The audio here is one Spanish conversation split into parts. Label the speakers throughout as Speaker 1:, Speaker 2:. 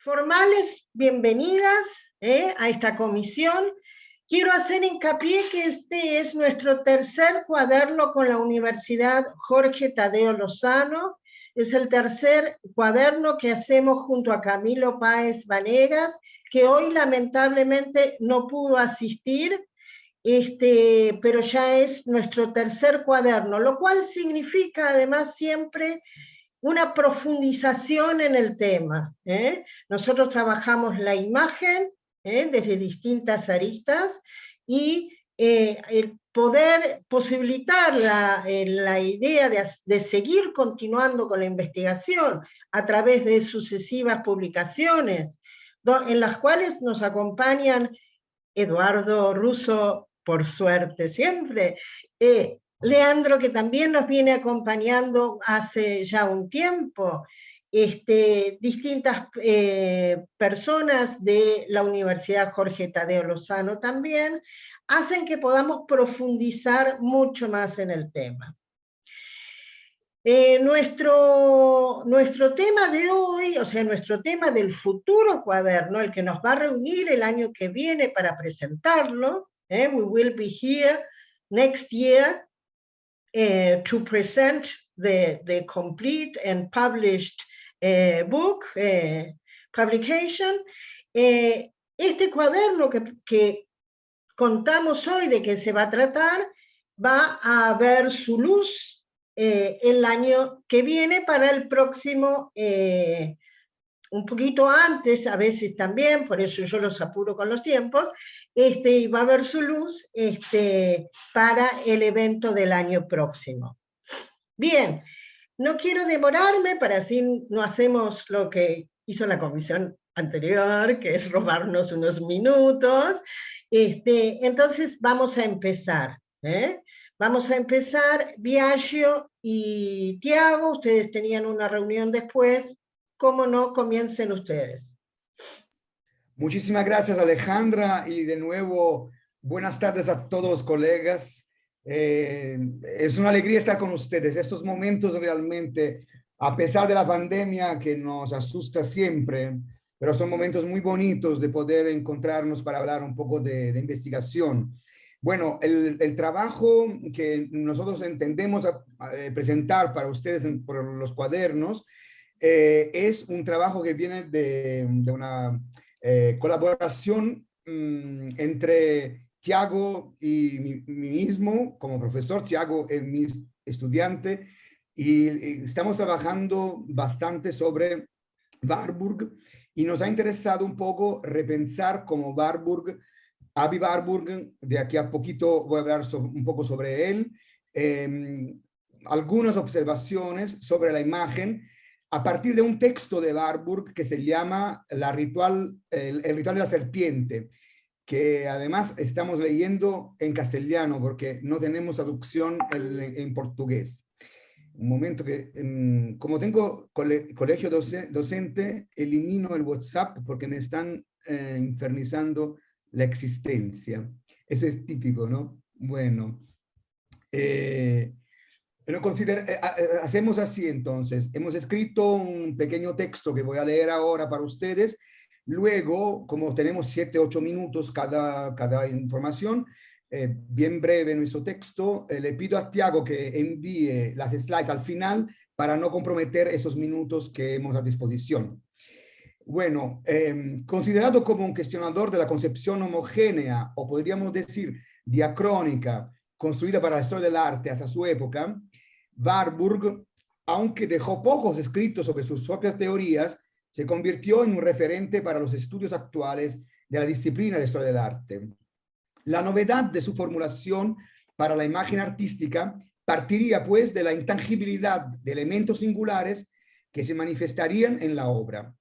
Speaker 1: formales bienvenidas a esta comisión. Quiero hacer hincapié que este es nuestro tercer cuaderno con la Universidad Jorge Tadeo Lozano. Es el tercer cuaderno que hacemos junto a Camilo Páez Vanegas, que hoy lamentablemente no pudo asistir, pero ya es nuestro tercer cuaderno, lo cual significa además siempre una profundización en el tema. Nosotros trabajamos la imagen desde distintas aristas y el poder posibilitar la idea de seguir continuando con la investigación a través de sucesivas publicaciones, en las cuales nos acompañan Eduardo Russo, por suerte siempre, Leandro, que también nos viene acompañando hace ya un tiempo, distintas personas de la Universidad Jorge Tadeo Lozano también, hacen que podamos profundizar mucho más en el tema. Nuestro tema de hoy, o sea, nuestro tema del futuro cuaderno, el que nos va a reunir el año que viene para presentarlo, we will be here next year to present the complete and published book, publication. Este cuaderno que contamos hoy de que se va a tratar, va a ver su luz el año que viene para el próximo, un poquito antes, a veces también, por eso yo los apuro con los tiempos, y va a ver su luz para el evento del año próximo. Bien, no quiero demorarme, para así no hacemos lo que hizo la comisión anterior, que es robarnos unos minutos. Entonces vamos a empezar. Vamos a empezar, Biagio y Tiago, ustedes tenían una reunión después, ¿cómo no? Comiencen ustedes.
Speaker 2: Muchísimas gracias, Alejandra, y de nuevo, buenas tardes a todos los colegas. Es una alegría estar con ustedes. Estos momentos realmente, a pesar de la pandemia que nos asusta siempre, pero son momentos muy bonitos de poder encontrarnos para hablar un poco de investigación. Bueno, el trabajo que nosotros entendemos presentar para ustedes por los cuadernos es un trabajo que viene de una colaboración entre Tiago y mí mismo como profesor. Tiago es mi estudiante y estamos trabajando bastante sobre Warburg y nos ha interesado un poco repensar cómo Warburg, Aby Warburg, de aquí a poquito voy a hablar un poco sobre él, algunas observaciones sobre la imagen a partir de un texto de Warburg que se llama el ritual de la serpiente, que además estamos leyendo en castellano porque no tenemos traducción en portugués. Un momento que, como tengo colegio docente, elimino el WhatsApp porque me están infernizando la existencia. Eso es típico, ¿no? Bueno, hacemos así entonces. Hemos escrito un pequeño texto que voy a leer ahora para ustedes. Luego, como tenemos 7, 8 minutos cada información, bien breve nuestro texto, le pido a Tiago que envíe las slides al final para no comprometer esos minutos que hemos a disposición. Bueno, considerado como un cuestionador de la concepción homogénea, o podríamos decir diacrónica, construida para la historia del arte hasta su época, Warburg, aunque dejó pocos escritos sobre sus propias teorías, se convirtió en un referente para los estudios actuales de la disciplina de historia del arte. La novedad de su formulación para la imagen artística partiría pues de la intangibilidad de elementos singulares que se manifestarían en la obra.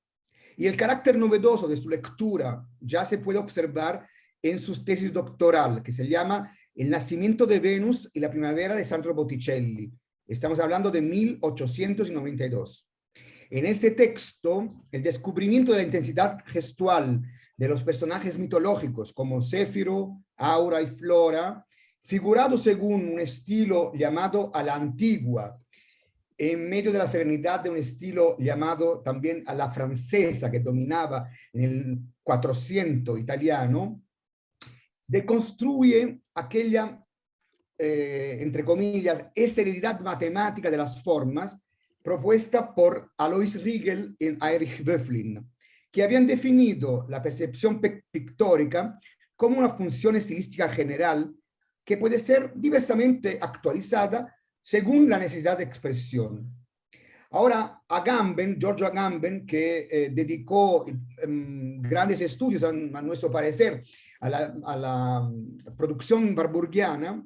Speaker 2: Y el carácter novedoso de su lectura ya se puede observar en su tesis doctoral, que se llama El nacimiento de Venus y la primavera de Sandro Botticelli. Estamos hablando de 1892. En este texto, el descubrimiento de la intensidad gestual de los personajes mitológicos como Céfiro, Aura y Flora, figurado según un estilo llamado a la antigua, en medio de la serenidad de un estilo llamado también a la francesa, que dominaba en el 400 italiano, deconstruye aquella, entre comillas, esterilidad matemática de las formas propuesta por Alois Riegel y Erich Wöfflin, que habían definido la percepción pictórica como una función estilística general que puede ser diversamente actualizada según la necesidad de expresión. Ahora, Agamben, Giorgio Agamben, que dedicó grandes estudios, a nuestro parecer, a la producción warburgiana,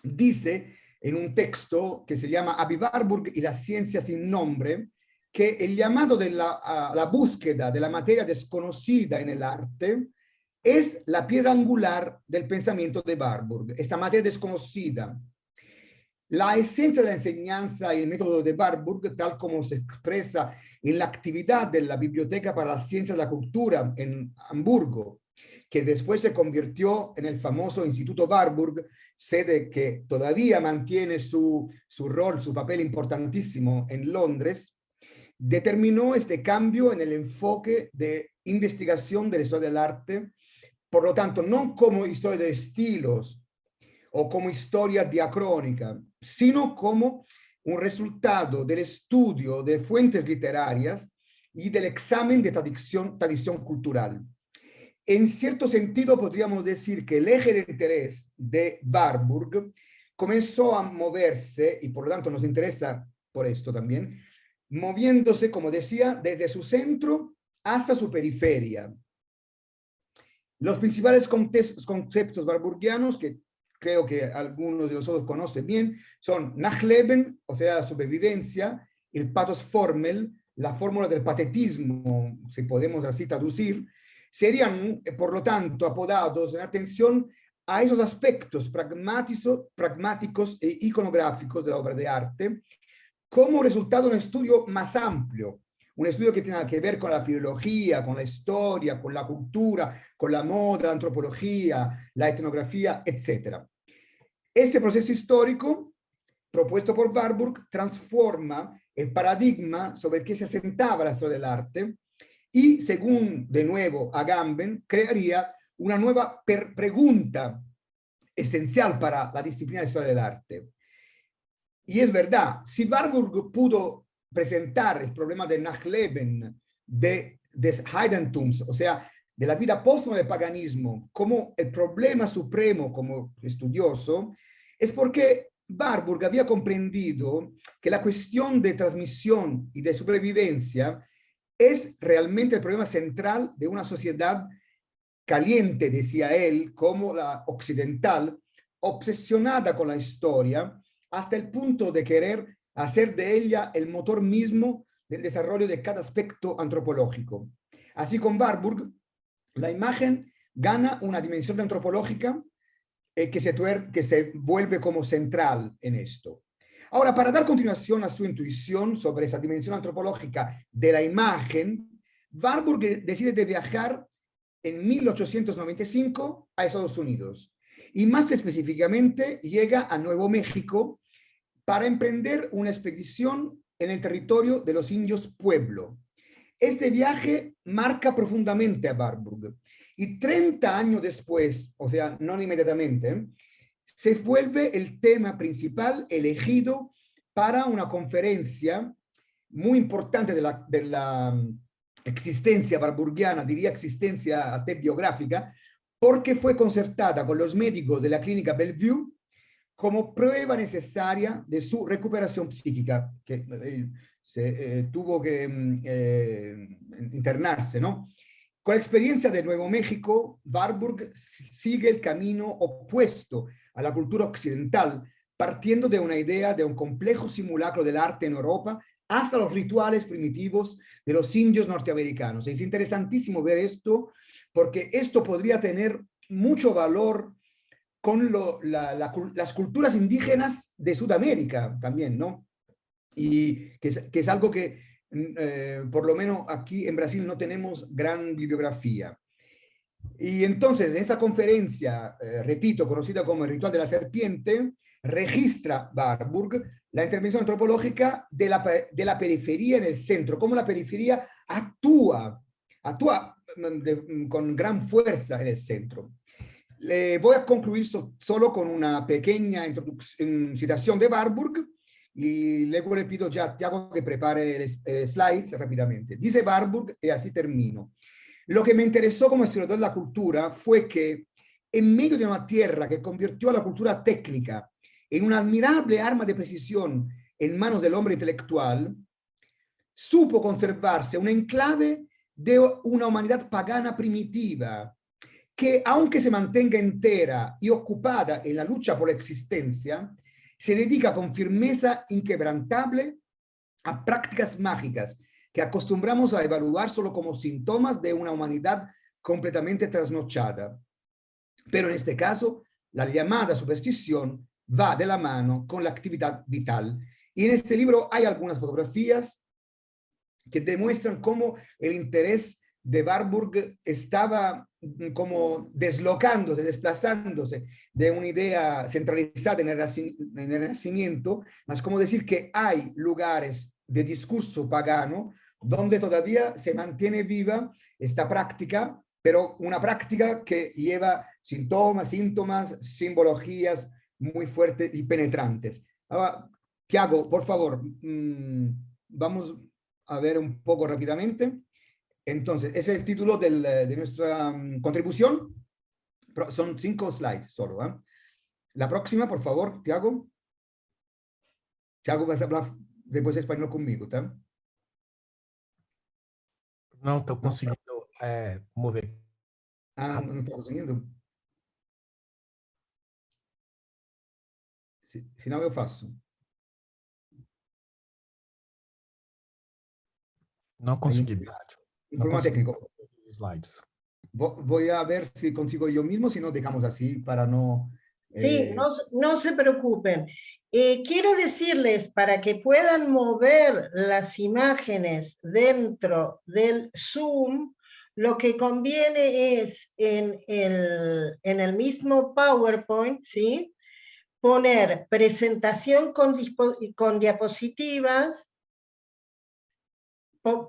Speaker 2: dice en un texto que se llama A Warburg y la ciencia sin nombre, que el llamado a la búsqueda de la materia desconocida en el arte es la piedra angular del pensamiento de Warburg, esta materia desconocida. La esencia de la enseñanza y el método de Warburg, tal como se expresa en la actividad de la Biblioteca para la Ciencia de la Cultura en Hamburgo, que después se convirtió en el famoso Instituto Warburg, sede que todavía mantiene su rol, su papel importantísimo en Londres, determinó este cambio en el enfoque de investigación de la historia del arte, por lo tanto, no como historia de estilos o como historia diacrónica, sino como un resultado del estudio de fuentes literarias y del examen de tradición cultural. En cierto sentido, podríamos decir que el eje de interés de Warburg comenzó a moverse, y por lo tanto nos interesa por esto también, moviéndose, como decía, desde su centro hasta su periferia. Los principales conceptos warburgianos, que creo que algunos de nosotros conocen bien, son Nachleben, o sea, la supervivencia, el pathos formel, la fórmula del patetismo, si podemos así traducir, serían, por lo tanto, apodados en atención a esos aspectos pragmáticos e iconográficos de la obra de arte, como resultado de un estudio más amplio, un estudio que tiene que ver con la filología, con la historia, con la cultura, con la moda, la antropología, la etnografía, etc. Este proceso histórico, propuesto por Warburg, transforma el paradigma sobre el que se asentaba la historia del arte y, según, de nuevo, Agamben, crearía una nueva pregunta esencial para la disciplina de historia del arte. Y es verdad, si Warburg pudo presentar el problema de Nachleben, des Heidentums, o sea, de la vida póstuma del paganismo, como el problema supremo como estudioso, es porque Warburg había comprendido que la cuestión de transmisión y de supervivencia es realmente el problema central de una sociedad caliente, decía él, como la occidental, obsesionada con la historia, hasta el punto de querer hacer de ella el motor mismo del desarrollo de cada aspecto antropológico. Así con Warburg, la imagen gana una dimensión antropológica que se vuelve como central en esto. Ahora, para dar continuación a su intuición sobre esa dimensión antropológica de la imagen, Warburg decide de viajar en 1895 a Estados Unidos y más específicamente llega a Nuevo México para emprender una expedición en el territorio de los indios Pueblo. Este viaje marca profundamente a Warburg y 30 años después, o sea, no inmediatamente, se vuelve el tema principal elegido para una conferencia muy importante de la existencia warburgiana, diría existencia biográfica, porque fue concertada con los médicos de la clínica Bellevue como prueba necesaria de su recuperación psíquica, que tuvo que internarse, ¿no? Con la experiencia de Nuevo México, Warburg sigue el camino opuesto a la cultura occidental, partiendo de una idea de un complejo simulacro del arte en Europa hasta los rituales primitivos de los indios norteamericanos. Es interesantísimo ver esto, porque esto podría tener mucho valor con las culturas indígenas de Sudamérica también, ¿no? Y que es algo que por lo menos aquí en Brasil no tenemos gran bibliografía. Y entonces, en esta conferencia, repito, conocida como el ritual de la serpiente, registra Warburg la intervención antropológica de la periferia en el centro, cómo la periferia actúa con gran fuerza en el centro. Le voy a concluir solo con una pequeña citación de Warburg, y luego le pido ya a Tiago que prepare slides rápidamente. Dice Warburg, y así termino: lo que me interesó como historiador de la cultura fue que, en medio de una tierra que convirtió a la cultura técnica en una admirable arma de precisión en manos del hombre intelectual, supo conservarse un enclave de una humanidad pagana primitiva que, aunque se mantenga entera y ocupada en la lucha por la existencia, se dedica con firmeza inquebrantable a prácticas mágicas que acostumbramos a evaluar solo como síntomas de una humanidad completamente trasnochada. Pero en este caso, la llamada superstición va de la mano con la actividad vital. Y en este libro hay algunas fotografías que demuestran cómo el interés de Warburg estaba como deslocándose, desplazándose de una idea centralizada en el Renacimiento, más como decir que hay lugares de discurso pagano donde todavía se mantiene viva esta práctica, pero una práctica que lleva síntomas, simbologías muy fuertes y penetrantes. Ahora, Tiago, por favor, vamos a ver un poco rápidamente. Entonces, ese es el título de nuestra contribución. Son 5 slides solo. ¿Eh? La próxima, por favor, Tiago. Tiago, vas a hablar después español conmigo, ¿tá?
Speaker 3: Não estou conseguindo mover.
Speaker 2: Ah, não está conseguindo? Se não, eu faço.
Speaker 3: Não consegui.
Speaker 2: Un problema técnico.
Speaker 3: Slides.
Speaker 2: Voy a ver si consigo yo mismo, si no, dejamos así para no...
Speaker 1: Sí, no se preocupen. Quiero decirles, para que puedan mover las imágenes dentro del Zoom, lo que conviene es en el mismo PowerPoint, ¿sí?, poner presentación con diapositivas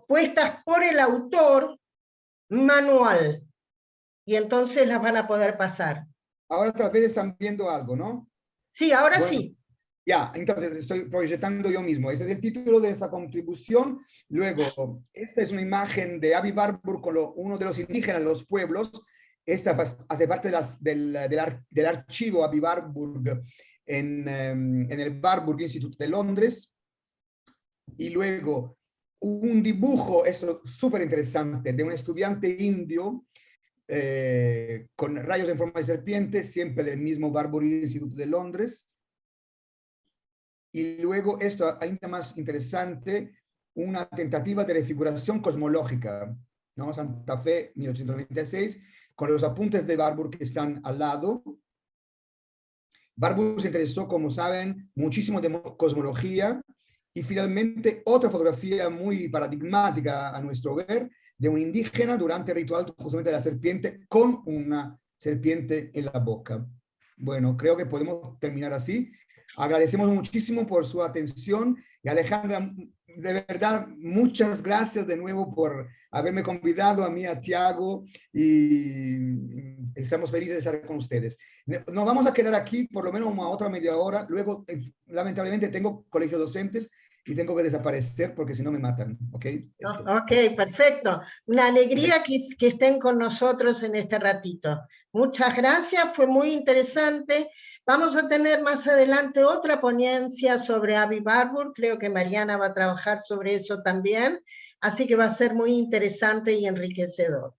Speaker 1: puestas por el autor, manual, y entonces las van a poder pasar.
Speaker 2: Ahora tal vez están viendo algo, ¿no?
Speaker 1: Sí, ahora
Speaker 2: bueno,
Speaker 1: sí.
Speaker 2: Ya, entonces estoy proyectando yo mismo. Ese es el título de esta contribución. Luego, esta es una imagen de Aby Warburg con uno de los indígenas de los pueblos. Esta hace parte del archivo Aby Warburg en el Warburg Institute de Londres. Y luego, un dibujo, esto súper interesante, de un estudiante indio con rayos en forma de serpiente, siempre del mismo Warburg Institute de Londres. Y luego, esto ainda más interesante, una tentativa de refiguración cosmológica, ¿no? Santa Fe, 1896, con los apuntes de Warburg que están al lado. Warburg se interesó, como saben, muchísimo de cosmología, y finalmente otra fotografía muy paradigmática a nuestro ver, de un indígena durante el ritual justamente de la serpiente, con una serpiente en la boca. Bueno, creo que podemos terminar así. Agradecemos muchísimo por su atención, y Alejandra, de verdad, muchas gracias de nuevo por haberme convidado a mí, a Tiago, y estamos felices de estar con ustedes. Nos vamos a quedar aquí por lo menos una otra media hora. Luego, lamentablemente, tengo colegios docentes y tengo que desaparecer porque si no me matan, ¿ok?
Speaker 1: Ok, perfecto. Una alegría que estén con nosotros en este ratito. Muchas gracias, fue muy interesante. Vamos a tener más adelante otra ponencia sobre Aby Warburg, creo que Mariana va a trabajar sobre eso también, así que va a ser muy interesante y enriquecedor.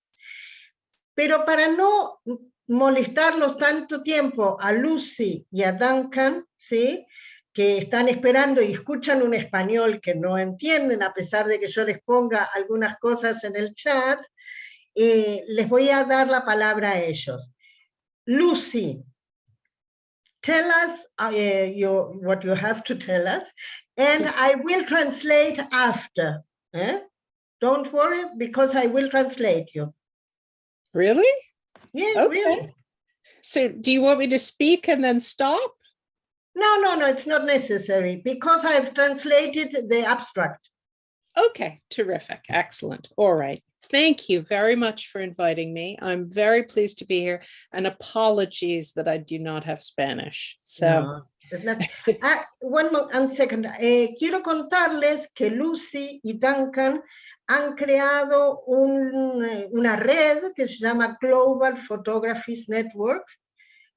Speaker 1: Pero para no molestarlos tanto tiempo a Lucy y a Duncan, ¿sí?, que están esperando y escuchan un español que no entienden, a pesar de que yo les ponga algunas cosas en el chat, les voy a dar la palabra a ellos. Lucy, tell us what you have to tell us, and I will translate after. Don't worry, because I will translate you.
Speaker 4: Really?
Speaker 1: Yeah,
Speaker 4: Okay.
Speaker 1: really.
Speaker 4: So do you want me to speak and then stop?
Speaker 1: No, it's not necessary because I've translated the abstract.
Speaker 4: Okay, terrific. Excellent. All right. Thank you very much for inviting me. I'm very pleased to be here, and apologies that I do not have Spanish. So,
Speaker 1: No, one second. Quiero contarles que Lucy y Duncan han creado una red que se llama Global Photographies Network,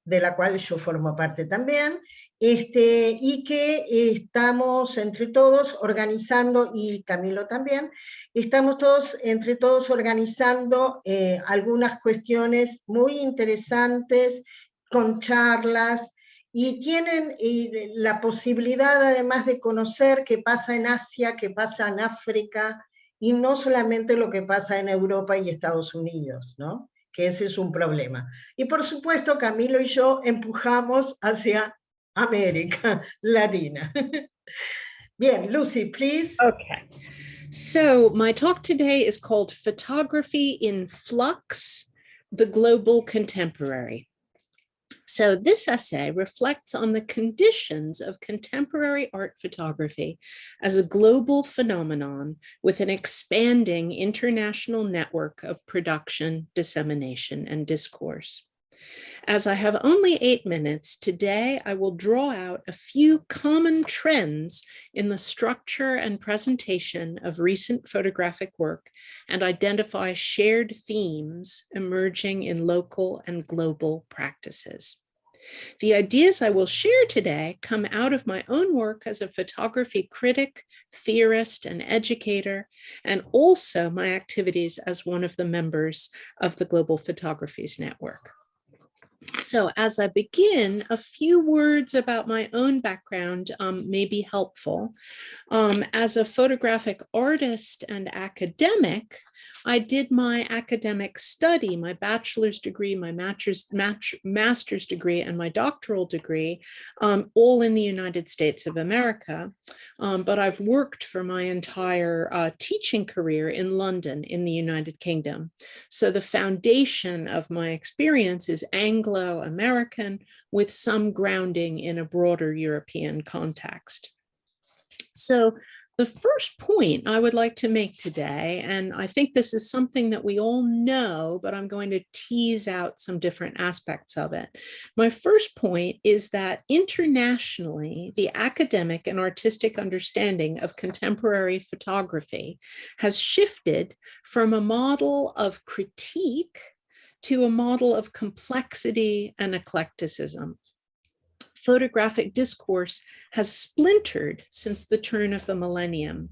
Speaker 1: de la cual yo formo parte también, y que estamos entre todos organizando, y Camilo también, estamos todos entre todos organizando algunas cuestiones muy interesantes, con charlas, y tienen la posibilidad además de conocer qué pasa en Asia, qué pasa en África, y no solamente lo que pasa en Europa y Estados Unidos, ¿no? Que ese es un problema. Y por supuesto, Camilo y yo empujamos hacia América Latina. Bien, Lucy, please.
Speaker 4: okay. So my talk today is called Photography in Flux, the Global Contemporary. So this essay reflects on the conditions of contemporary art photography as a global phenomenon with an expanding international network of production, dissemination, and discourse. As I have only 8 minutes, today I will draw out a few common trends in the structure and presentation of recent photographic work and identify shared themes emerging in local and global practices. The ideas I will share today come out of my own work as a photography critic, theorist, and educator, and also my activities as one of the members of the Global Photographies Network. So as I begin, a few words about my own background may be helpful. As a photographic artist and academic, I did my academic study, my bachelor's degree, my master's degree, and my doctoral degree, all in the United States of America. But I've worked for my entire teaching career in London, in the United Kingdom. So the foundation of my experience is Anglo-American with some grounding in a broader European context. So the first point I would like to make today, and I think this is something that we all know, but I'm going to tease out some different aspects of it. My first point is that internationally, the academic and artistic understanding of contemporary photography has shifted from a model of critique to a model of complexity and eclecticism. Photographic discourse has splintered since the turn of the millennium.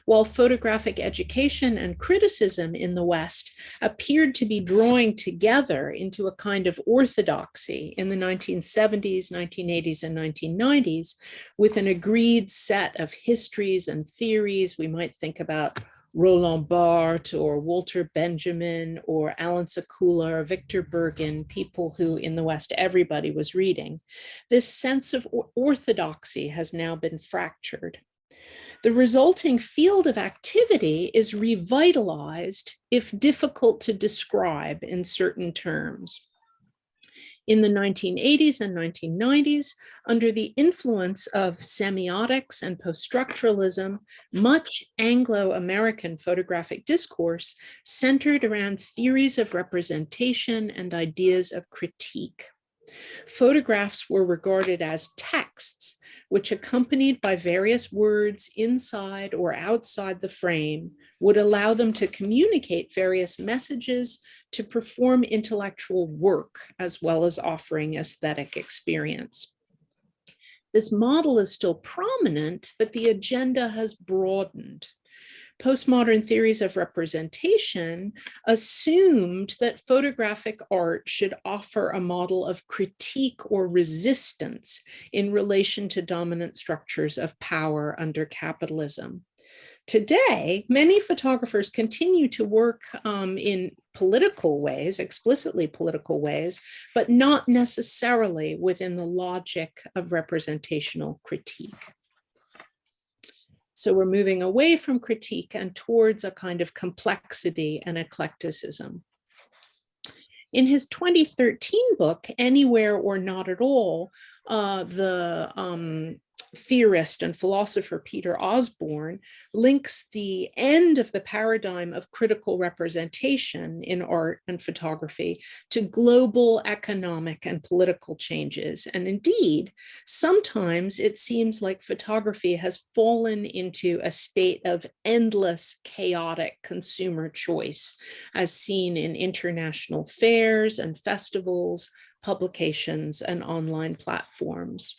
Speaker 4: While photographic education and criticism in the West appeared to be drawing together into a kind of orthodoxy in the 1970s, 1980s, and 1990s, with an agreed set of histories and theories, we might think about Roland Barthes or Walter Benjamin or Alan Sekula or Victor Bergin, people who in the West everybody was reading. This sense of orthodoxy has now been fractured. The resulting field of activity is revitalized, if difficult to describe in certain terms. In the 1980s and 1990s, under the influence of semiotics and post-structuralism, much Anglo-American photographic discourse centered around theories of representation and ideas of critique. Photographs were regarded as texts, which, accompanied by various words inside or outside the frame, would allow them to communicate various messages, to perform intellectual work, as well as offering aesthetic experience. This model is still prominent, but the agenda has broadened. Postmodern theories of representation assumed that photographic art should offer a model of critique or resistance in relation to dominant structures of power under capitalism. Today, many photographers continue to work in political ways, explicitly political ways, but not necessarily within the logic of representational critique. So we're moving away from critique and towards a kind of complexity and eclecticism. In his 2013 book, Anywhere or Not at All, the theorist and philosopher Peter Osborne links the end of the paradigm of critical representation in art and photography to global economic and political changes. And indeed, sometimes it seems like photography has fallen into a state of endless, chaotic consumer choice, as seen in international fairs and festivals, publications, and online platforms.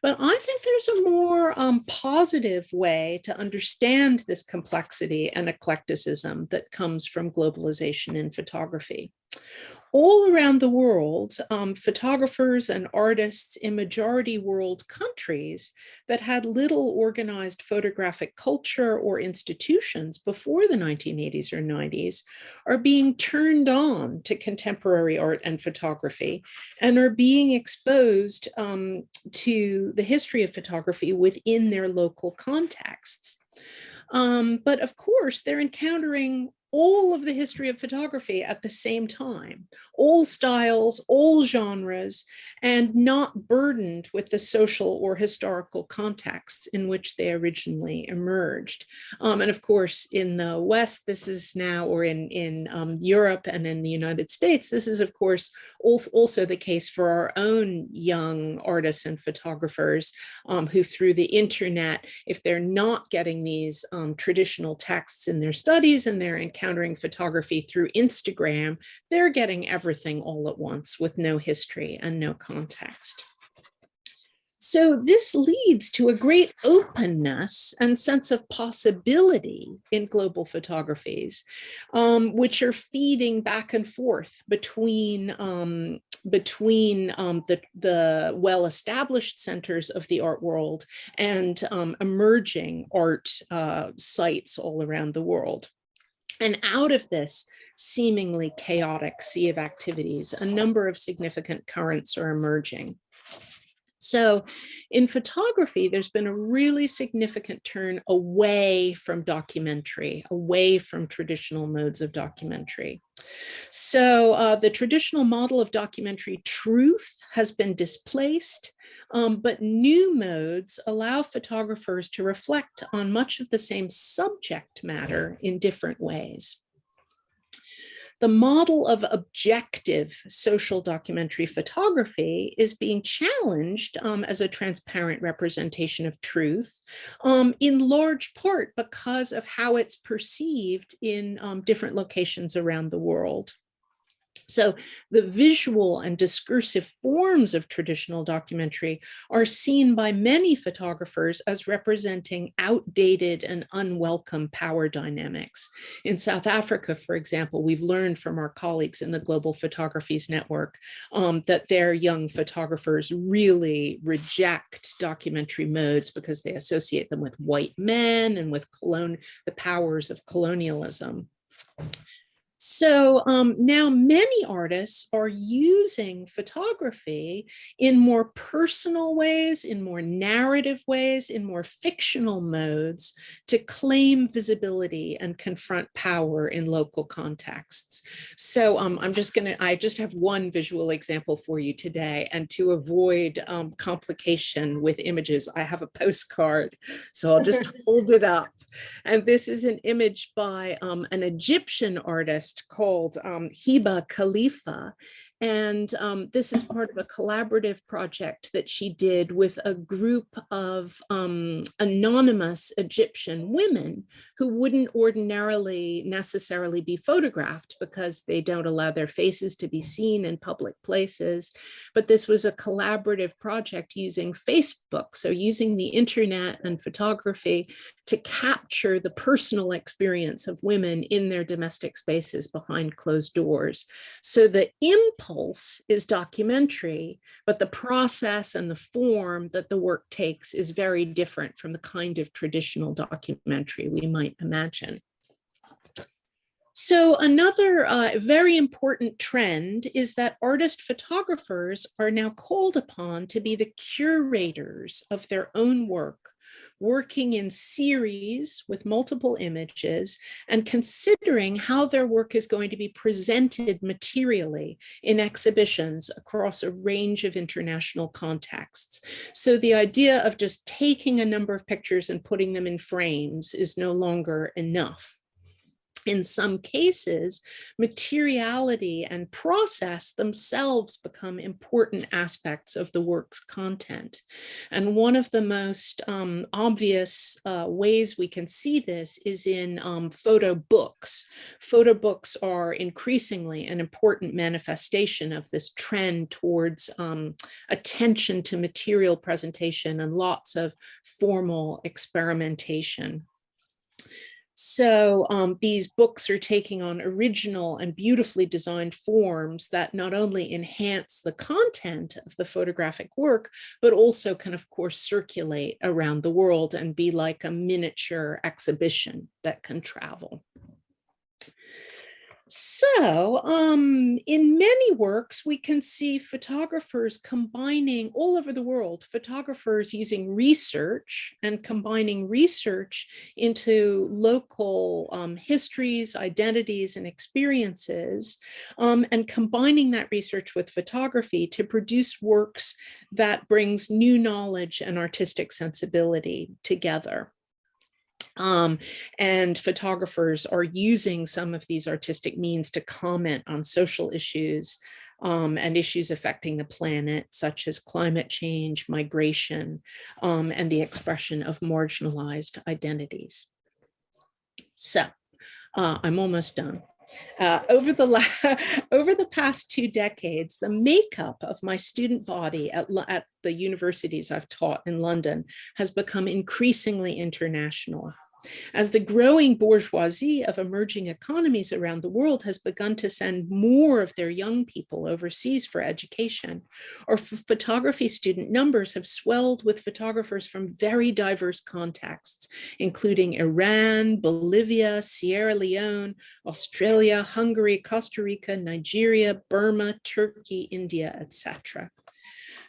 Speaker 4: But I think there's a more positive way to understand this complexity and eclecticism that comes from globalization in photography. All around the world, photographers and artists in majority world countries that had little organized photographic culture or institutions before the 1980s or 90s are being turned on to contemporary art and photography and are being exposed to the history of photography within their local contexts. But of course, they're encountering all of the history of photography at the same time, all styles, all genres, and not burdened with the social or historical contexts in which they originally emerged. And of course, in the West, this is now, or in Europe and in the United States, this is of course also the case for our own young artists and photographers who through the internet, if they're not getting these traditional texts in their studies and they're encountering photography through Instagram, they're getting everything all at once with no history and no context. So this leads to a great openness and sense of possibility in global photographies, which are feeding back and forth between the well-established centers of the art world and emerging art sites all around the world. And out of this seemingly chaotic sea of activities, a number of significant currents are emerging. So in photography, there's been a really significant turn away from documentary, away from traditional modes of documentary. So the traditional model of documentary truth has been displaced, but new modes allow photographers to reflect on much of the same subject matter in different ways. The model of objective social documentary photography is being challenged as a transparent representation of truth, in large part because of how it's perceived in different locations around the world. So the visual and discursive forms of traditional documentary are seen by many photographers as representing outdated and unwelcome power dynamics. In South Africa, for example, we've learned from our colleagues in the Global Photographies Network that their young photographers really reject documentary modes because they associate them with white men and with the powers of colonialism. So now many artists are using photography in more personal ways, in more narrative ways, in more fictional modes to claim visibility and confront power in local contexts. So I just have one visual example for you today, and to avoid complication with images, I have a postcard, so I'll just hold it up. And this is an image by an Egyptian artist called Hiba Khalifa. And this is part of a collaborative project that she did with a group of anonymous Egyptian women who wouldn't ordinarily necessarily be photographed because they don't allow their faces to be seen in public places. But this was a collaborative project using Facebook, so using the internet and photography to capture the personal experience of women in their domestic spaces behind closed doors. So the impulse is documentary, but the process and the form that the work takes is very different from the kind of traditional documentary we might imagine. So another very important trend is that artist photographers are now called upon to be the curators of their own work, working in series with multiple images and considering how their work is going to be presented materially in exhibitions across a range of international contexts. So the idea of just taking a number of pictures and putting them in frames is no longer enough. In some cases, materiality and process themselves become important aspects of the work's content. And one of the most obvious ways we can see this is in photo books. Photo books are increasingly an important manifestation of this trend towards attention to material presentation and lots of formal experimentation. So these books are taking on original and beautifully designed forms that not only enhance the content of the photographic work, but also can, of course, circulate around the world and be like a miniature exhibition that can travel. So in many works, we can see photographers combining all over the world, photographers using research and combining research into local histories, identities, and experiences, and combining that research with photography to produce works that brings new knowledge and artistic sensibility together. And photographers are using some of these artistic means to comment on social issues and issues affecting the planet, such as climate change, migration, and the expression of marginalized identities. So I'm almost done. Over the past 2 decades, the makeup of my student body at the universities I've taught in London has become increasingly international. As the growing bourgeoisie of emerging economies around the world has begun to send more of their young people overseas for education, our photography student numbers have swelled with photographers from very diverse contexts, including Iran, Bolivia, Sierra Leone, Australia, Hungary, Costa Rica, Nigeria, Burma, Turkey, India, etc.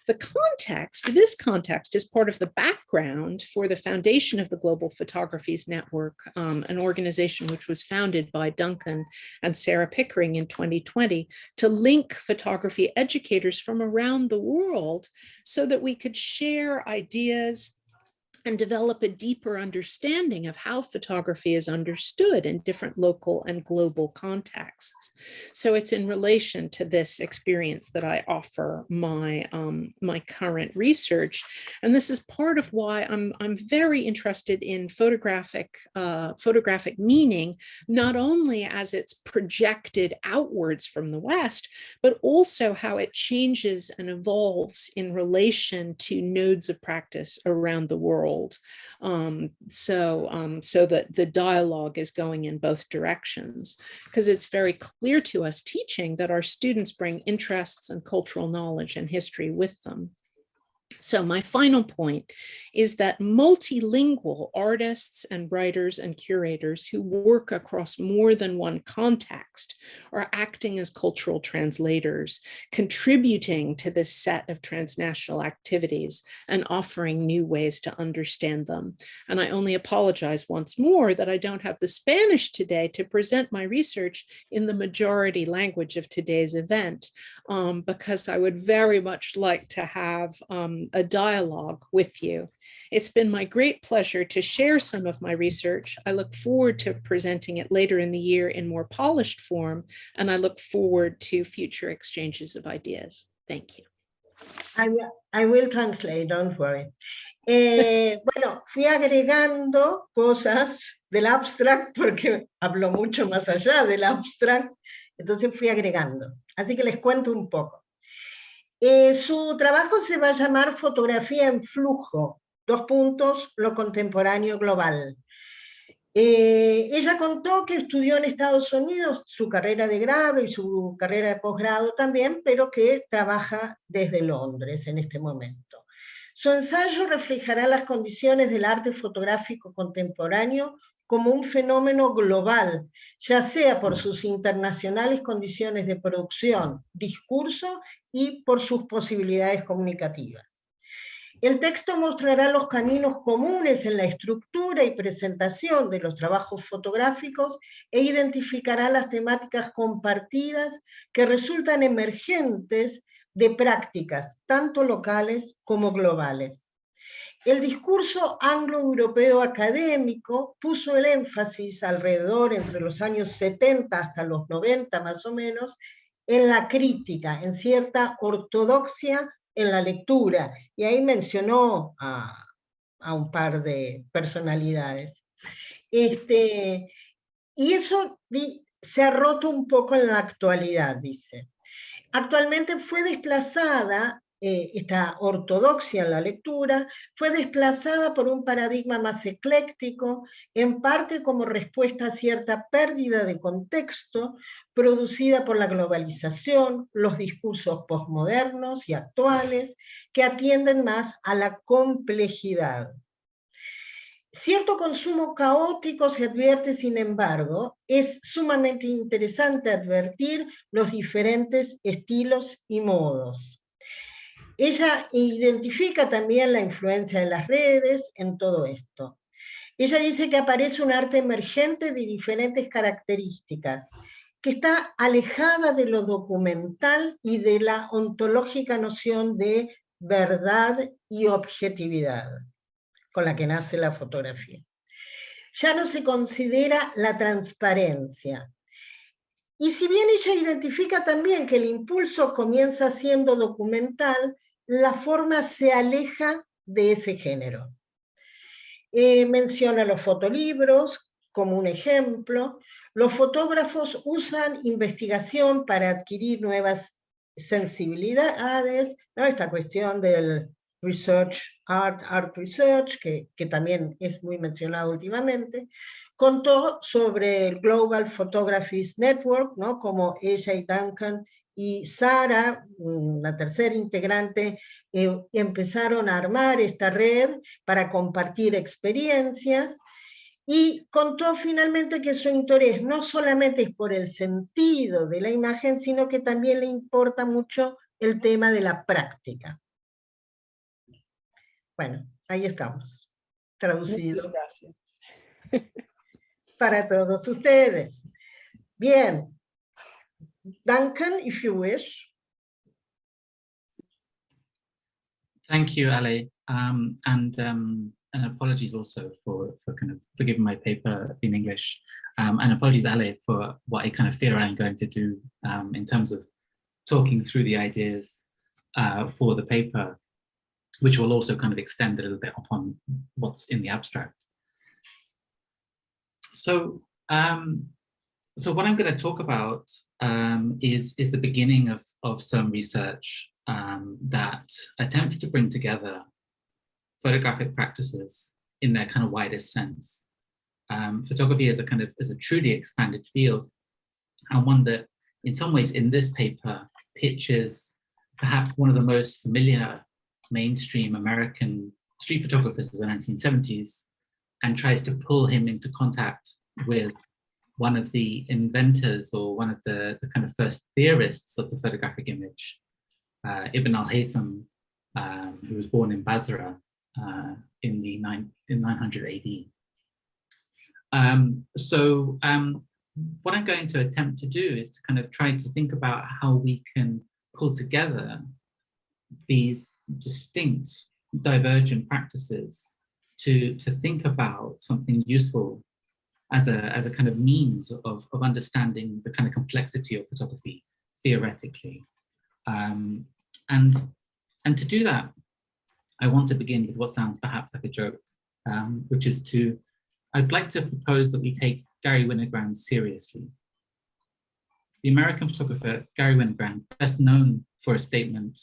Speaker 4: This context is part of the background for the foundation of the Global Photographies Network, an organization which was founded by Duncan and Sarah Pickering in 2020 to link photography educators from around the world so that we could share ideas and develop a deeper understanding of how photography is understood in different local and global contexts. So it's in relation to this experience that I offer my current research. And this is part of why I'm very interested in photographic meaning, not only as it's projected outwards from the West, but also how it changes and evolves in relation to nodes of practice around the world. So that the dialogue is going in both directions, because it's very clear to us teaching that our students bring interests and cultural knowledge and history with them. So my final point is that multilingual artists and writers and curators who work across more than one context are acting as cultural translators, contributing to this set of transnational activities and offering new ways to understand them. And I only apologize once more that I don't have the Spanish today to present my research in the majority language of today's event, because I would very much like to have a dialogue with you. It's been my great pleasure to share some of my research. I look forward to presenting it later in the year in more polished form, and I look forward to future exchanges of ideas. Thank you.
Speaker 1: I will translate, don't worry. Bueno, fui agregando cosas del abstract porque hablo mucho más allá del abstract, entonces fui agregando. Así que les cuento un poco. Su trabajo se va a llamar Fotografía en Flujo, : lo contemporáneo global. Ella contó que estudió en Estados Unidos su carrera de grado y su carrera de posgrado también, pero que trabaja desde Londres en este momento. Su ensayo reflejará las condiciones del arte fotográfico contemporáneo como un fenómeno global, ya sea por sus internacionales condiciones de producción, discurso y por sus posibilidades comunicativas. El texto mostrará los caminos comunes en la estructura y presentación de los trabajos fotográficos e identificará las temáticas compartidas que resultan emergentes de prácticas, tanto locales como globales. El discurso anglo-europeo académico puso el énfasis alrededor entre los años 70 hasta los 90 más o menos en la crítica, en cierta ortodoxia en la lectura, y ahí mencionó a un par de personalidades. Y eso se ha roto un poco en la actualidad, dice. Actualmente fue desplazada, esta ortodoxia en la lectura, fue desplazada por un paradigma más ecléctico, en parte como respuesta a cierta pérdida de contexto producida por la globalización, los discursos posmodernos y actuales, que atienden más a la complejidad. Cierto consumo caótico se advierte, sin embargo, es sumamente interesante advertir los diferentes estilos y modos. Ella identifica también la influencia de las redes en todo esto. Ella dice que aparece un arte emergente de diferentes características, que está alejada de lo documental y de la ontológica noción de verdad y objetividad con la que nace la fotografía. Ya no se considera la transparencia. Y si bien ella identifica también que el impulso comienza siendo documental, la forma se aleja de ese género. Menciona los fotolibros como un ejemplo. Los fotógrafos usan investigación para adquirir nuevas sensibilidades, ¿no? Esta cuestión del research, art research, que también es muy mencionado últimamente. Contó sobre el Global Photographies Network, ¿no? Como ella y Duncan y Sara, la tercera integrante, empezaron a armar esta red para compartir experiencias, y contó finalmente que su interés no solamente es por el sentido de la imagen, sino que también le importa mucho el tema de la práctica. Bueno, ahí estamos, traducido.
Speaker 4: Muchas gracias.
Speaker 1: Para todos ustedes. Bien. Duncan, if you wish.
Speaker 5: Thank you, Ale, and apologies also for kind of forgiving my paper in English, and apologies, Ale, for what I kind of fear I'm going to do in terms of talking through the ideas for the paper, which will also kind of extend a little bit upon what's in the abstract. So, so what I'm going to talk about is the beginning of some research that attempts to bring together photographic practices in their kind of widest sense. Photography as a truly expanded field, and one that in some ways in this paper pitches perhaps one of the most familiar mainstream American street photographers of the 1970s, and tries to pull him into contact with one of the inventors or one of the kind of first theorists of the photographic image, Ibn al-Haytham, who was born in Basra in 900 AD. So what I'm going to attempt to do is to kind of try to think about how we can pull together these distinct divergent practices to think about something useful as a kind of means of understanding the kind of complexity of photography theoretically. And to do that, I want to begin with what sounds perhaps like a joke, which is I'd like to propose that we take Garry Winogrand seriously. The American photographer Garry Winogrand, best known for a statement,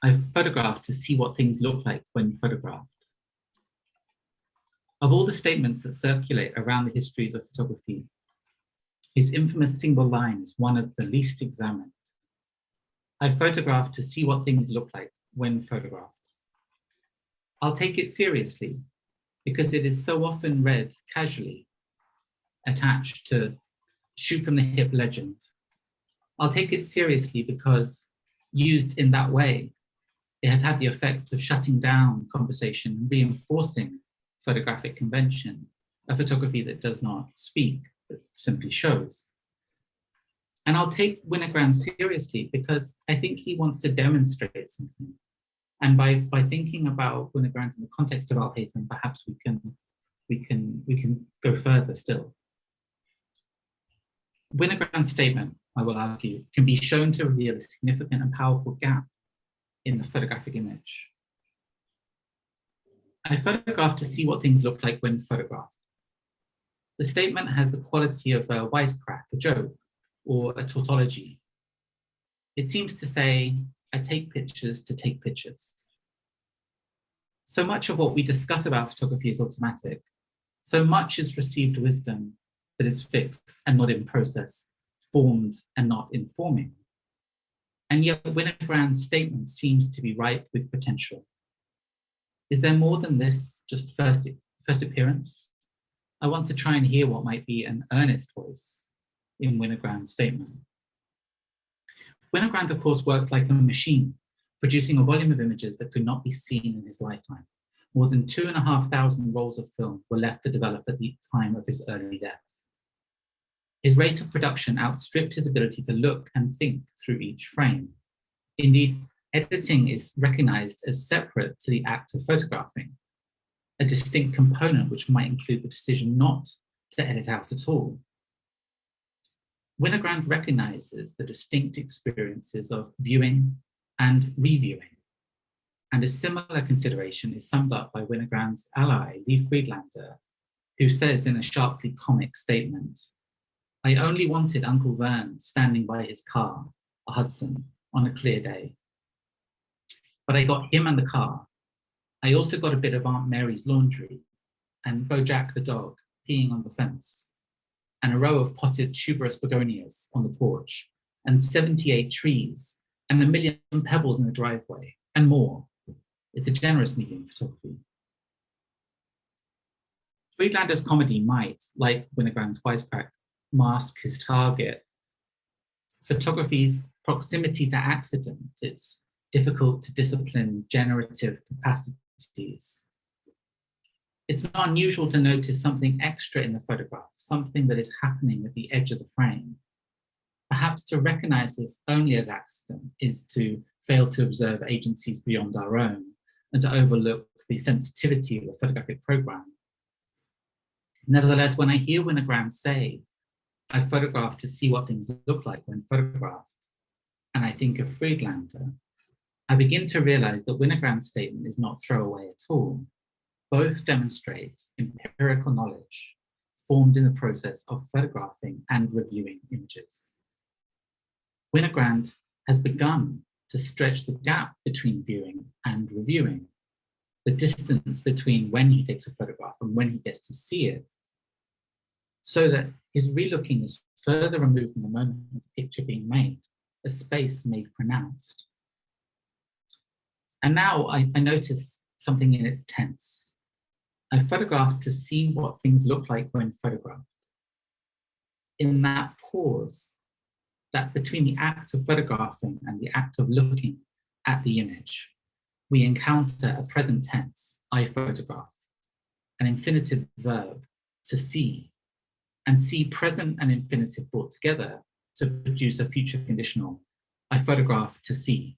Speaker 5: "I've photographed to see what things look like when photographed." Of all the statements that circulate around the histories of photography, his infamous single line is one of the least examined. "I've photographed to see what things look like when photographed." I'll take it seriously because it is so often read casually, attached to shoot from the hip legend. I'll take it seriously because used in that way, It has had the effect of shutting down conversation and reinforcing photographic convention, a photography that does not speak, but simply shows. And I'll take Winogrand seriously because I think he wants to demonstrate something. And by thinking about Winogrand in the context of Alhazen, perhaps we can go further still. Winogrand's statement, I will argue, can be shown to reveal a significant and powerful gap in the photographic image. I photograph to see what things look like when photographed. The statement has the quality of a wisecrack, a joke, or a tautology. It seems to say, I take pictures to take pictures. So much of what we discuss about photography is automatic. So much is received wisdom that is fixed and not in process, formed and not informing. And yet Winogrand's statement seems to be ripe with potential. Is there more than this, just first appearance? I want to try and hear what might be an earnest voice in Winogrand's statement. Winogrand, of course, worked like a machine, producing a volume of images that could not be seen in his lifetime. More than 2,500 rolls of film were left to develop at the time of his early death. His rate of production outstripped his ability to look and think through each frame. Indeed, editing is recognized as separate to the act of photographing, a distinct component which might include the decision not to edit out at all. Winogrand recognizes the distinct experiences of viewing and reviewing, and a similar consideration is summed up by Winogrand's ally, Lee Friedlander, who says in a sharply comic statement, I only wanted Uncle Vern standing by his car, a Hudson, on a clear day. But I got him and the car. I also got a bit of Aunt Mary's laundry and Bojack the dog peeing on the fence, and a row of potted tuberous begonias on the porch, and 78 trees, and 1 million pebbles in the driveway, and more. It's a generous medium photography. Friedlander's comedy might, like Winogrand's wisecrack, mask his target. Photography's proximity to accident, its difficult to discipline generative capacities. It's not unusual to notice something extra in the photograph, something that is happening at the edge of the frame. Perhaps to recognize this only as accident is to fail to observe agencies beyond our own and to overlook the sensitivity of the photographic program. Nevertheless, when I hear Winogrand say, I photograph to see what things look like when photographed, and I think of Friedlander, I begin to realize that Winogrand's statement is not throwaway at all. Both demonstrate empirical knowledge formed in the process of photographing and reviewing images. Winogrand has begun to stretch the gap between viewing and reviewing, the distance between when he takes a photograph and when he gets to see it, so that his relooking is further removed from the moment of the picture being made, a space made pronounced. And now I notice something in its tense. I photograph to see what things look like when photographed. In that pause, that between the act of photographing and the act of looking at the image, we encounter a present tense, I photograph, an infinitive verb, to see, and see present and infinitive brought together to produce a future conditional, I photograph to see.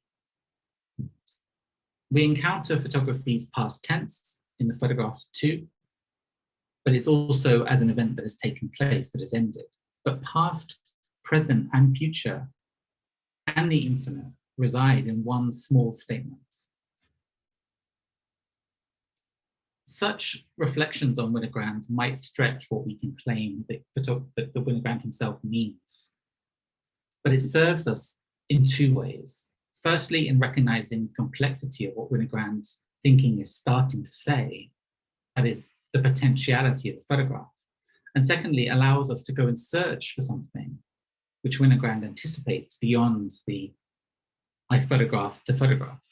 Speaker 5: We encounter photography's past tense in the photographs too, but it's also as an event that has taken place, that has ended. But past, present, and future, and the infinite reside in one small statement. Such reflections on Winogrand might stretch what we can claim that the Winogrand himself means, but it serves us in two ways. Firstly, in recognizing the complexity of what Winogrand's thinking is starting to say, that is, the potentiality of the photograph. And secondly, allows us to go and search for something which Winogrand anticipates beyond the I photograph to photograph.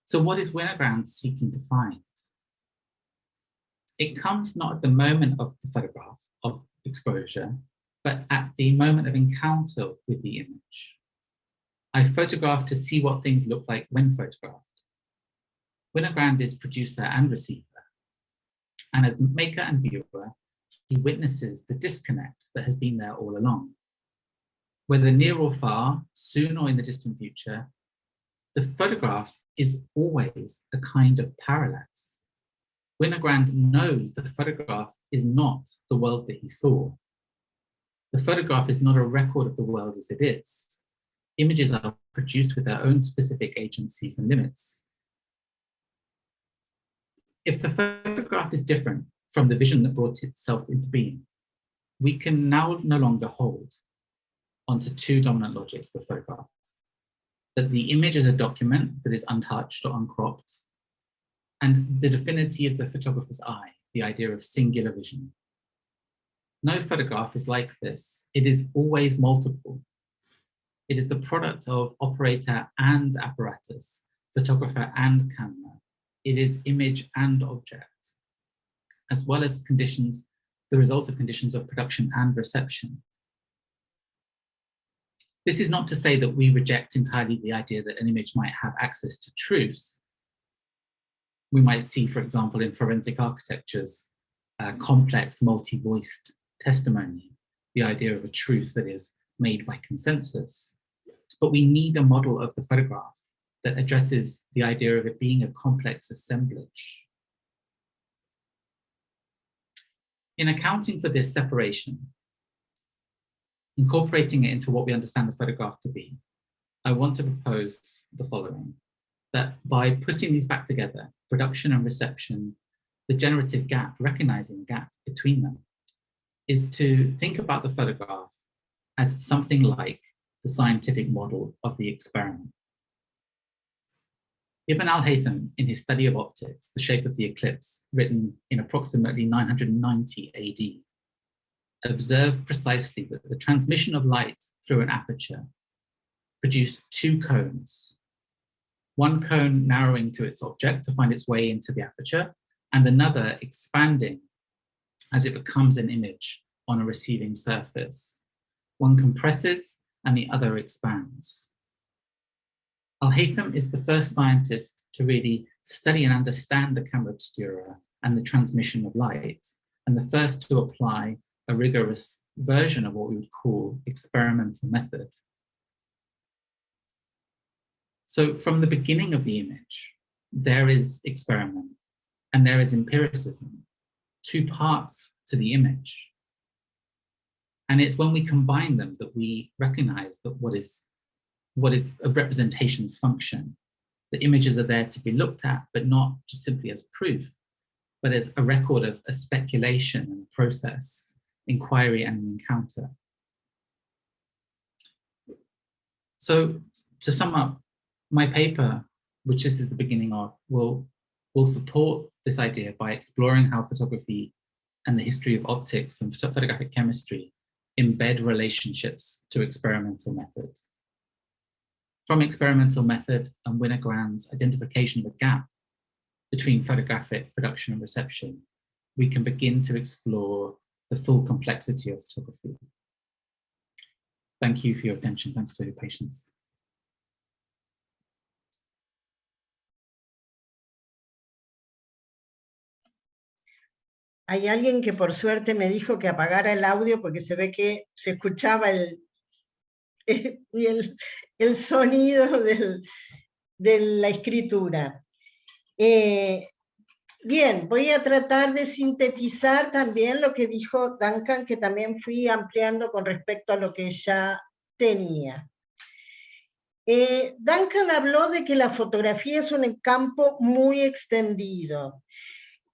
Speaker 5: So what is Winogrand seeking to find? It comes not at the moment of the photograph, of exposure, but at the moment of encounter with the image. I photograph to see what things look like when photographed. Winogrand is producer and receiver, and as maker and viewer, he witnesses the disconnect that has been there all along. Whether near or far, soon or in the distant future, the photograph is always a kind of parallax. Winogrand knows the photograph is not the world that he saw. The photograph is not a record of the world as it is. Images are produced with their own specific agencies and limits. If the photograph is different from the vision that brought itself into being, we can now no longer hold onto two dominant logics for photograph. That the image is a document that is untouched or uncropped, and the divinity of the photographer's eye, the idea of singular vision. No photograph is like this. It is always multiple. It is the product of operator and apparatus, photographer and camera. It is image and object, as well as conditions, the result of conditions of production and reception. This is not to say that we reject entirely the idea that an image might have access to truth. We might see, for example, in forensic architectures, complex multi-voiced testimony, the idea of a truth that is made by consensus. But we need a model of the photograph that addresses the idea of it being a complex assemblage. In accounting for this separation, incorporating it into what we understand the photograph to be, I want to propose the following: that by putting these back together, production and reception, the generative gap, recognizing the gap between them, is to think about the photograph as something like the scientific model of the experiment. Ibn al-Haytham, in his study of optics, The Shape of the Eclipse, written in approximately 990 AD, observed precisely that the transmission of light through an aperture produced two cones. One cone narrowing to its object to find its way into the aperture, and another expanding as it becomes an image on a receiving surface. One compresses and the other expands. Al-Haytham is the first scientist to really study and understand the camera obscura and the transmission of light, and the first to apply a rigorous version of what we would call experimental method. So from the beginning of the image, there is experiment and there is empiricism, two parts to the image. And it's when we combine them that we recognize that what is a representation's function. The images are there to be looked at, but not just simply as proof, but as a record of a speculation and a process, inquiry and an encounter. So to sum up, my paper, which this is the beginning of, will support this idea by exploring how photography and the history of optics and photographic chemistry embed relationships to experimental method. From experimental method and Winogrand's identification of a gap between photographic production and reception, we can begin to explore the full complexity of photography. Thank you for your attention. Thanks for your patience.
Speaker 1: Hay alguien que por suerte me dijo que apagara el audio porque se ve que se escuchaba el sonido de la escritura. Bien, voy a tratar de sintetizar también lo que dijo Duncan, que también fui ampliando con respecto a lo que ya tenía. Duncan habló de que la fotografía es un campo muy extendido,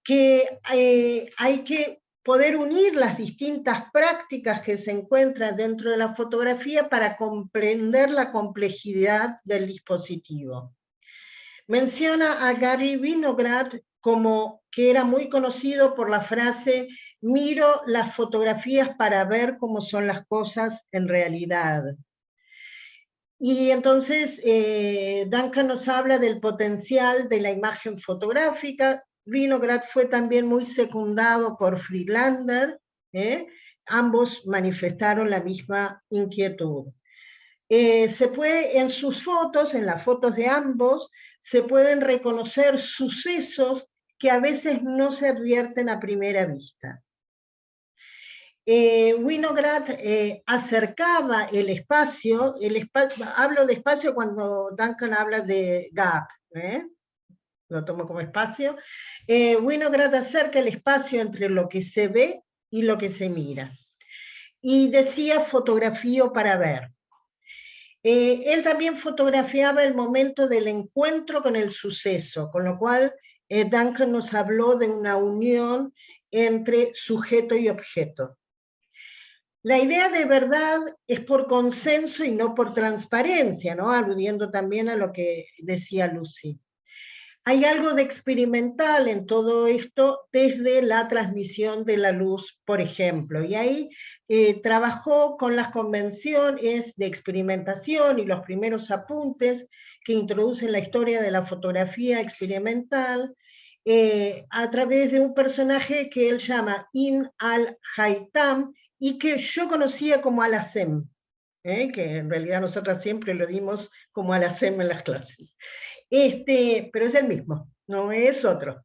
Speaker 1: que hay que poder unir las distintas prácticas que se encuentran dentro de la fotografía para comprender la complejidad del dispositivo. Menciona a Gary Winograd como que era muy conocido por la frase "miro las fotografías para ver cómo son las cosas en realidad". Y entonces Duncan nos habla del potencial de la imagen fotográfica. Winograd fue también muy secundado por Friedlander, ambos manifestaron la misma inquietud. se puede, en sus fotos, en las fotos de ambos, se pueden reconocer sucesos que a veces no se advierten a primera vista. Winograd acercaba el espacio, hablo de espacio cuando Duncan habla de gap, lo tomo como espacio. Winograd acerca el espacio entre lo que se ve y lo que se mira. Y decía fotografío para ver. Él también fotografiaba el momento del encuentro con el suceso, con lo cual Duncan nos habló de una unión entre sujeto y objeto. La idea de verdad es por consenso y no por transparencia, ¿no? Aludiendo también a lo que decía Lucy. Hay algo de experimental en todo esto desde la transmisión de la luz, por ejemplo, y ahí trabajó con las convenciones de experimentación y los primeros apuntes que introducen la historia de la fotografía experimental a través de un personaje que él llama In al-Haytham y que yo conocía como Al-Hassem, que en realidad nosotros siempre lo dimos como Al-Hassem en las clases. Pero es el mismo, no es otro.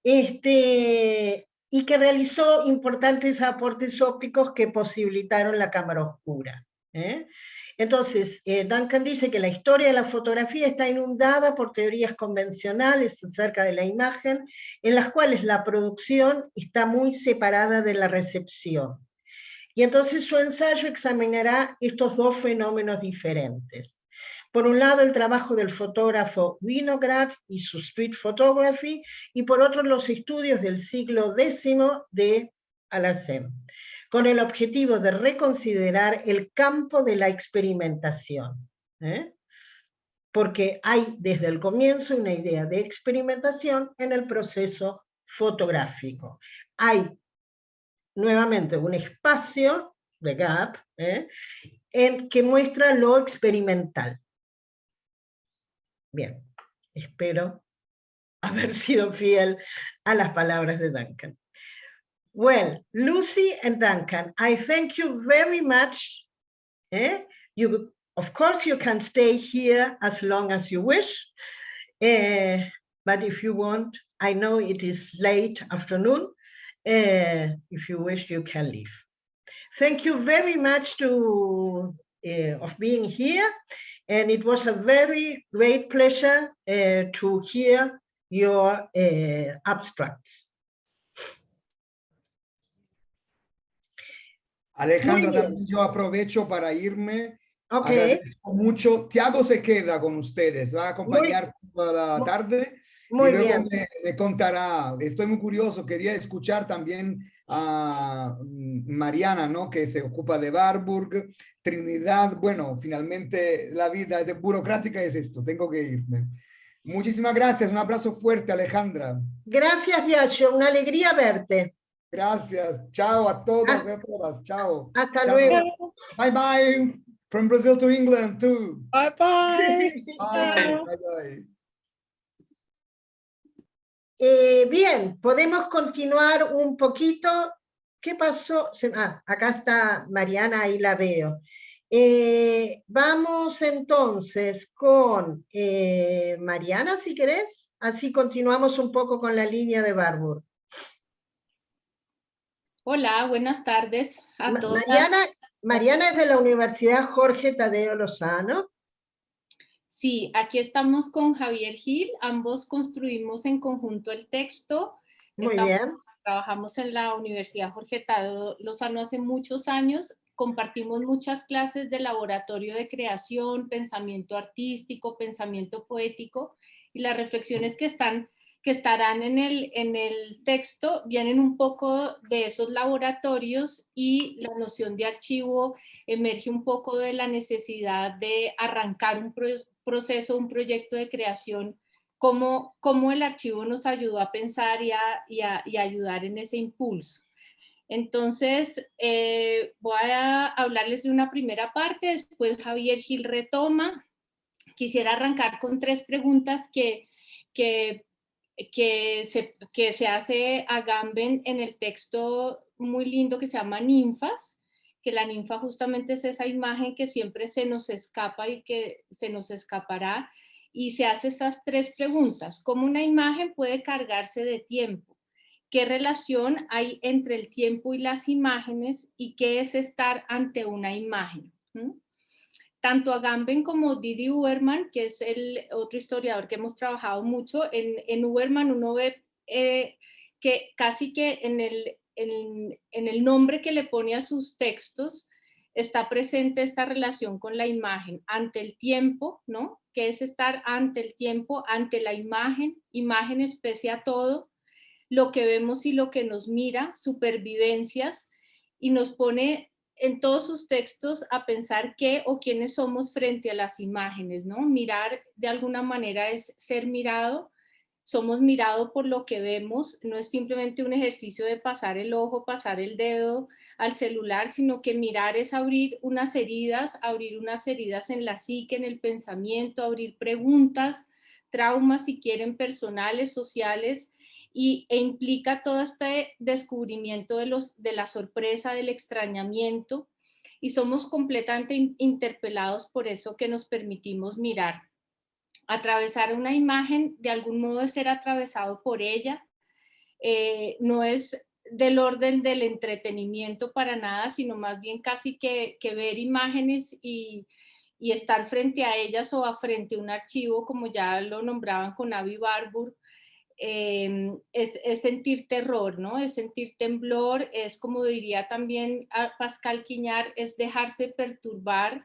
Speaker 1: Y que realizó importantes aportes ópticos que posibilitaron la cámara oscura. Entonces, Duncan dice que la historia de la fotografía está inundada por teorías convencionales acerca de la imagen, en las cuales la producción está muy separada de la recepción. Y entonces su ensayo examinará estos dos fenómenos diferentes. Por un lado, el trabajo del fotógrafo Winograd y su street photography, y por otro, los estudios del siglo X de Al-Hassem, con el objetivo de reconsiderar el campo de la experimentación. Porque hay desde el comienzo una idea de experimentación en el proceso fotográfico. Hay nuevamente un espacio de gap que muestra lo experimental. Bien, espero haber sido fiel a las palabras de Duncan. Well, Lucy and Duncan, I thank you very much. Of course, you can stay here as long as you wish, but if you want, I know it is late afternoon. If you wish, you can leave. Thank you very much of being here. And it was a very great pleasure to hear your abstracts.
Speaker 2: Alejandra, también yo aprovecho para irme.
Speaker 1: Okay.
Speaker 2: Agradezco mucho. Tiago se queda con ustedes, va a acompañar toda la tarde.
Speaker 1: Muy
Speaker 2: y luego
Speaker 1: bien.
Speaker 2: me contará. Estoy muy curioso, quería escuchar también a Mariana, ¿no? Que se ocupa de Warburg, Trinidad. Bueno, finalmente la vida burocrática es esto, tengo que irme. Muchísimas gracias, un abrazo fuerte, Alejandra.
Speaker 1: Gracias, Biagio, una alegría verte.
Speaker 2: Gracias, chao a todos y a todas, chao.
Speaker 1: Hasta
Speaker 2: Chao.
Speaker 1: luego.
Speaker 2: Bye bye, from Brazil to England too.
Speaker 4: Bye bye.
Speaker 2: Bye, bye, bye.
Speaker 1: Bien, podemos continuar un poquito. ¿Qué pasó? Acá está Mariana, ahí la veo. Vamos entonces con Mariana, si querés. Así continuamos un poco con la línea de Warburg.
Speaker 6: Hola, buenas tardes a todos.
Speaker 1: Mariana es de la Universidad Jorge Tadeo Lozano.
Speaker 6: Sí, aquí estamos con Javier Gil, ambos construimos en conjunto el texto.
Speaker 1: Muy bien.
Speaker 6: Trabajamos en la Universidad Jorge Tadeo Lozano hace muchos años, compartimos muchas clases de laboratorio de creación, pensamiento artístico, pensamiento poético, y las reflexiones que estarán en el texto vienen un poco de esos laboratorios, y la noción de archivo emerge un poco de la necesidad de arrancar un proceso, un proyecto de creación, cómo el archivo nos ayudó a pensar y a ayudar en ese impulso. Entonces, voy a hablarles de una primera parte, después Javier Gil retoma. Quisiera arrancar con 3 preguntas que se hace a Agamben en el texto muy lindo que se llama Ninfas, que la ninfa justamente es esa imagen que siempre se nos escapa y que se nos escapará, y se hace esas 3 preguntas. ¿Cómo una imagen puede cargarse de tiempo? ¿Qué relación hay entre el tiempo y las imágenes? ¿Y qué es estar ante una imagen? Tanto Agamben como Didi Uberman, que es el otro historiador que hemos trabajado mucho, en Uberman uno ve que casi que en el nombre que le pone a sus textos está presente esta relación con la imagen, ante el tiempo, ¿no? Que es estar ante el tiempo, ante la imagen, imagen especia todo, lo que vemos y lo que nos mira, supervivencias, y nos pone en todos sus textos a pensar qué o quiénes somos frente a las imágenes, ¿no? Mirar de alguna manera es ser mirado, somos mirados por lo que vemos, no es simplemente un ejercicio de pasar el ojo, pasar el dedo al celular, sino que mirar es abrir unas heridas en la psique, en el pensamiento, abrir preguntas, traumas, si quieren, personales, sociales, e implica todo este descubrimiento de la sorpresa, del extrañamiento, y somos completamente interpelados por eso que nos permitimos mirar. Atravesar una imagen, de algún modo, es ser atravesado por ella, no es del orden del entretenimiento para nada, sino más bien casi que ver imágenes y estar frente a ellas o frente a un archivo, como ya lo nombraban con Avi Warburg, es sentir terror, ¿no? Es sentir temblor, es, como diría también Pascal Quignard, es dejarse perturbar,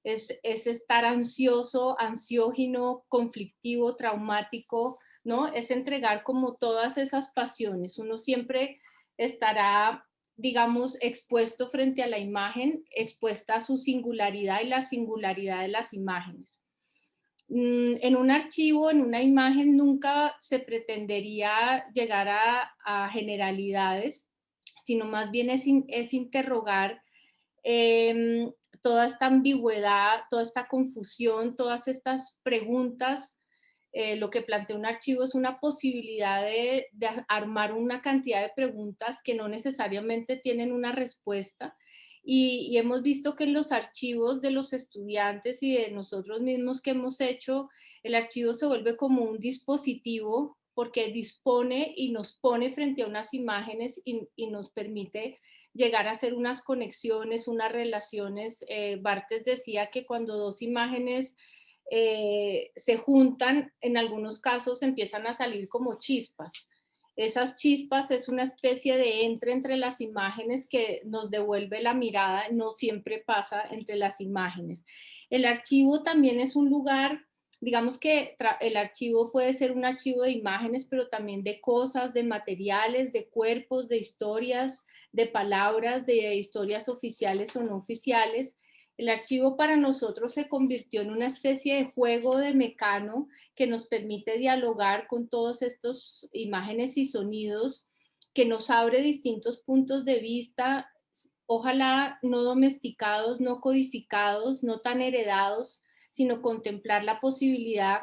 Speaker 6: es estar ansioso, ansiógino, conflictivo, traumático, ¿no? Es entregar como todas esas pasiones. Uno siempre estará, digamos, expuesto frente a la imagen, expuesta a su singularidad y la singularidad de las imágenes. En un archivo, en una imagen, nunca se pretendería llegar a generalidades, sino más bien es interrogar toda esta ambigüedad, toda esta confusión, todas estas preguntas. Lo que plantea un archivo es una posibilidad de armar una cantidad de preguntas que no necesariamente tienen una respuesta. Y hemos visto que en los archivos de los estudiantes y de nosotros mismos que hemos hecho, el archivo se vuelve como un dispositivo porque dispone y nos pone frente a unas imágenes y nos permite llegar a hacer unas conexiones, unas relaciones. Barthes decía que cuando 2 imágenes se juntan, en algunos casos empiezan a salir como chispas. Esas chispas es una especie de entre las imágenes que nos devuelve la mirada, no siempre pasa entre las imágenes. El archivo también es un lugar, digamos que el archivo puede ser un archivo de imágenes, pero también de cosas, de materiales, de cuerpos, de historias, de palabras, de historias oficiales o no oficiales. El archivo para nosotros se convirtió en una especie de juego de mecano que nos permite dialogar con todas estas imágenes y sonidos, que nos abre distintos puntos de vista, ojalá no domesticados, no codificados, no tan heredados, sino contemplar la posibilidad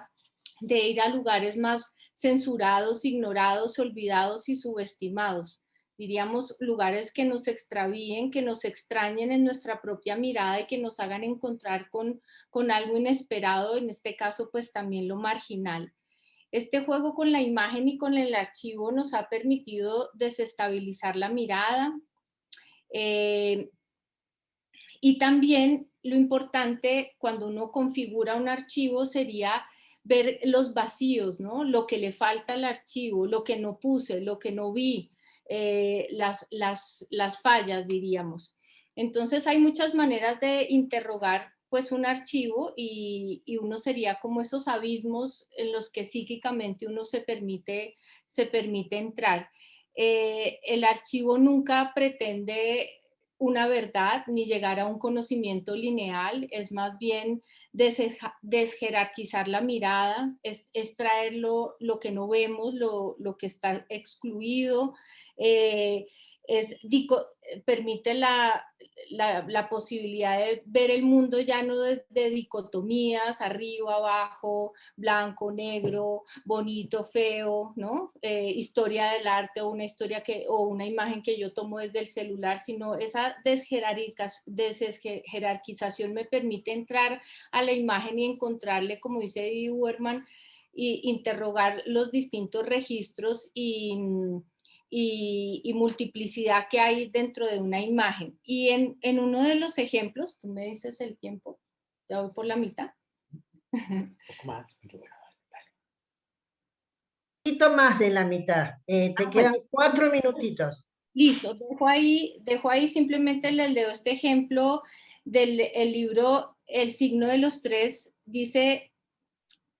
Speaker 6: de ir a lugares más censurados, ignorados, olvidados y subestimados. Diríamos, lugares que nos extravíen, que nos extrañen en nuestra propia mirada y que nos hagan encontrar con algo inesperado, en este caso pues también lo marginal. Este juego con la imagen y con el archivo nos ha permitido desestabilizar la mirada, y también lo importante cuando uno configura un archivo sería ver los vacíos, ¿no? Lo que le falta al archivo, lo que no puse, lo que no vi, las fallas, diríamos. Entonces hay muchas maneras de interrogar pues un archivo y uno sería como esos abismos en los que psíquicamente uno se permite entrar. El archivo nunca pretende una verdad ni llegar a un conocimiento lineal, es más bien desjerarquizar la mirada, es traer lo que no vemos, lo que está excluido, permite la posibilidad de ver el mundo ya no de dicotomías, arriba, abajo, blanco, negro, bonito, feo, ¿no? Historia del arte o o una imagen que yo tomo desde el celular, sino esa desjerarquización me permite entrar a la imagen y encontrarle, como dice Eddie Huberman, y interrogar los distintos registros y multiplicidad que hay dentro de una imagen. Y en uno de los ejemplos, tú me dices el tiempo, ya voy por la mitad.
Speaker 7: Un poco más, pero bueno, dale.
Speaker 1: Un poquito más de la mitad, te quedan 4 minutitos.
Speaker 6: Listo, dejo ahí simplemente les leo este ejemplo del libro El signo de los tres. Dice,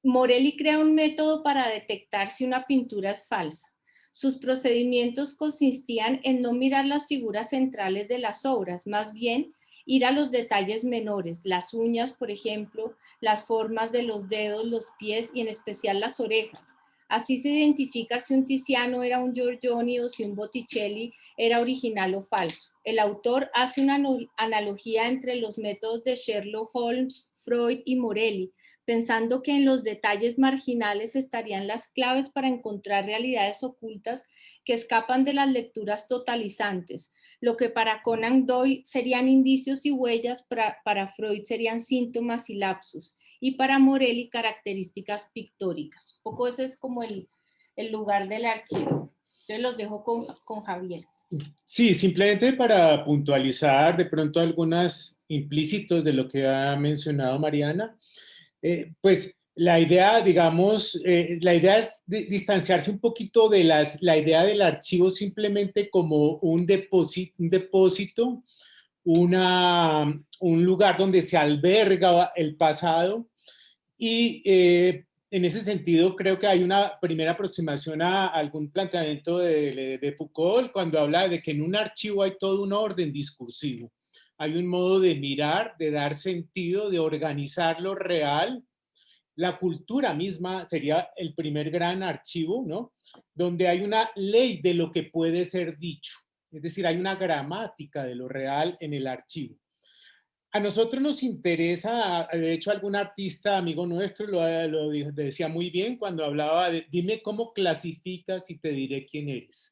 Speaker 6: Morelli crea un método para detectar si una pintura es falsa. Sus procedimientos consistían en no mirar las figuras centrales de las obras, más bien ir a los detalles menores, las uñas, por ejemplo, las formas de los dedos, los pies y en especial las orejas. Así se identifica si un Tiziano era un Giorgione o si un Botticelli era original o falso. El autor hace una analogía entre los métodos de Sherlock Holmes, Freud y Morelli, pensando que en los detalles marginales estarían las claves para encontrar realidades ocultas que escapan de las lecturas totalizantes. Lo que para Conan Doyle serían indicios y huellas, para Freud serían síntomas y lapsus, y para Morelli características pictóricas. Un poco ese es como el lugar del archivo. Entonces los dejo con Javier.
Speaker 7: Sí, simplemente para puntualizar de pronto algunos implícitos de lo que ha mencionado Mariana. Pues la idea, digamos, la idea es distanciarse un poquito de la idea del archivo simplemente como un depósito, un lugar donde se alberga el pasado y en ese sentido creo que hay una primera aproximación a algún planteamiento de Foucault cuando habla de que en un archivo hay todo un orden discursivo. Hay un modo de mirar, de dar sentido, de organizar lo real. La cultura misma sería el primer gran archivo, ¿no? Donde hay una ley de lo que puede ser dicho. Es decir, hay una gramática de lo real en el archivo. A nosotros nos interesa, de hecho algún artista amigo nuestro lo decía muy bien cuando hablaba de dime cómo clasificas y te diré quién eres.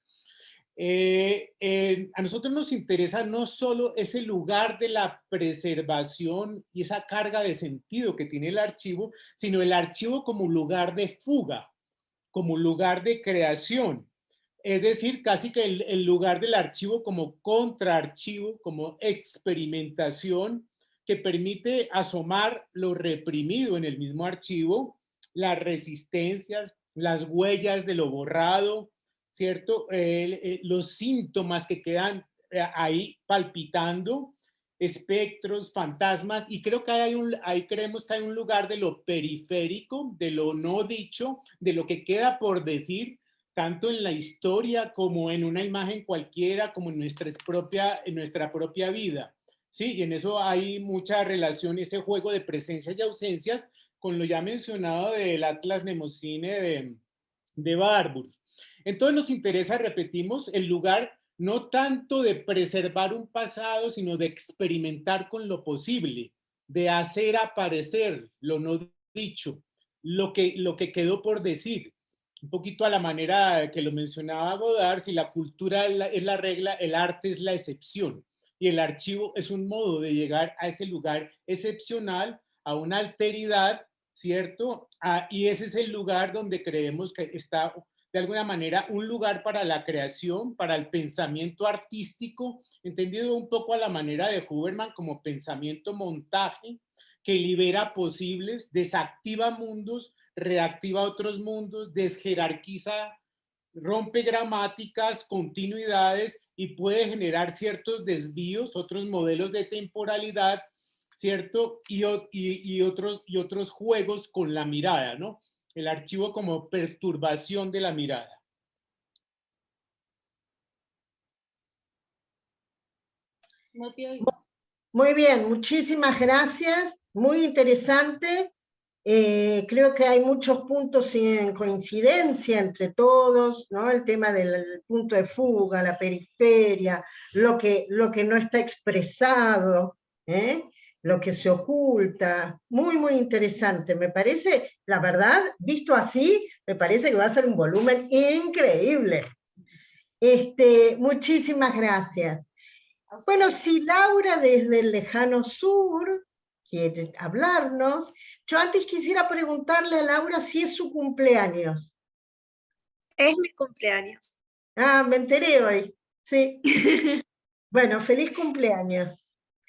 Speaker 7: A nosotros nos interesa no solo ese lugar de la preservación y esa carga de sentido que tiene el archivo, sino el archivo como lugar de fuga, como lugar de creación. Es decir, casi que el lugar del archivo como contraarchivo, como experimentación que permite asomar lo reprimido en el mismo archivo, las resistencias, las huellas de lo borrado, ¿cierto? Los síntomas que quedan ahí palpitando, espectros, fantasmas, y creo que ahí creemos que hay un lugar de lo periférico, de lo no dicho, de lo que queda por decir, tanto en la historia como en una imagen cualquiera, como en nuestra propia vida. Sí, y en eso hay mucha relación, ese juego de presencias y ausencias, con lo ya mencionado del Atlas Mnemosyne de Barbour. Entonces nos interesa, repetimos, el lugar no tanto de preservar un pasado, sino de experimentar con lo posible, de hacer aparecer lo no dicho, lo que quedó por decir. Un poquito a la manera que lo mencionaba Godard, si la cultura es la regla, el arte es la excepción. Y el archivo es un modo de llegar a ese lugar excepcional, a una alteridad, ¿cierto? Y ese es el lugar donde creemos que está, de alguna manera, un lugar para la creación, para el pensamiento artístico, entendido un poco a la manera de Huberman como pensamiento montaje, que libera posibles, desactiva mundos, reactiva otros mundos, desjerarquiza, rompe gramáticas, continuidades y puede generar ciertos desvíos, otros modelos de temporalidad, ¿cierto? Y otros juegos con la mirada, ¿no? El archivo como perturbación de la mirada.
Speaker 6: No te oigo.
Speaker 1: Muy bien, muchísimas gracias, muy interesante. Creo que hay muchos puntos en coincidencia entre todos, ¿no? El tema del punto de fuga, la periferia, lo que no está expresado, ¿eh? Lo que se oculta. Muy, muy interesante. Me parece, la verdad, visto así, me parece que va a ser un volumen increíble. Muchísimas gracias. Bueno, si Laura desde el lejano sur quiere hablarnos, yo antes quisiera preguntarle a Laura si es su cumpleaños.
Speaker 8: Es mi cumpleaños.
Speaker 1: Ah, me enteré hoy, sí. Bueno, feliz cumpleaños.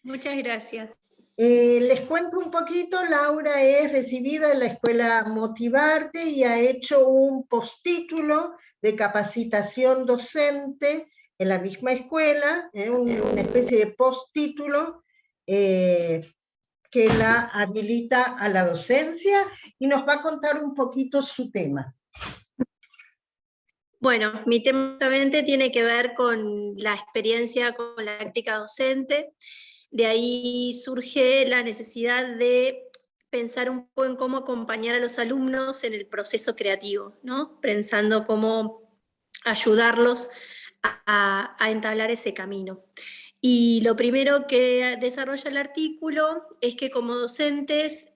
Speaker 8: Muchas gracias.
Speaker 1: Les cuento un poquito, Laura es recibida en la escuela Motivarte y ha hecho un postítulo de capacitación docente en la misma escuela, una especie de postítulo que la habilita a la docencia y nos va a contar un poquito su tema.
Speaker 8: Bueno, mi tema justamente tiene que ver con la experiencia con la práctica docente. De ahí surge la necesidad de pensar un poco en cómo acompañar a los alumnos en el proceso creativo, ¿no? Pensando cómo ayudarlos a entablar ese camino. Y lo primero que desarrolla el artículo es que como docentes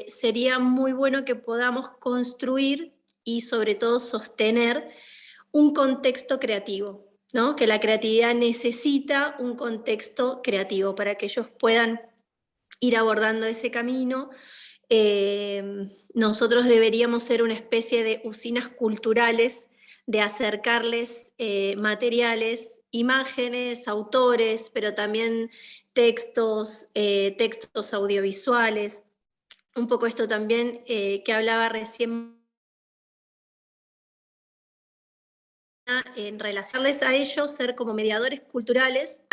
Speaker 8: sería muy bueno que podamos construir y sobre todo sostener un contexto creativo, ¿no? Que la creatividad necesita un contexto creativo para que ellos puedan ir abordando ese camino. Nosotros deberíamos ser una especie de usinas culturales de acercarles materiales, imágenes, autores, pero también textos, textos audiovisuales. Un poco esto también que hablaba recién en relacionarles a ellos, ser como mediadores culturales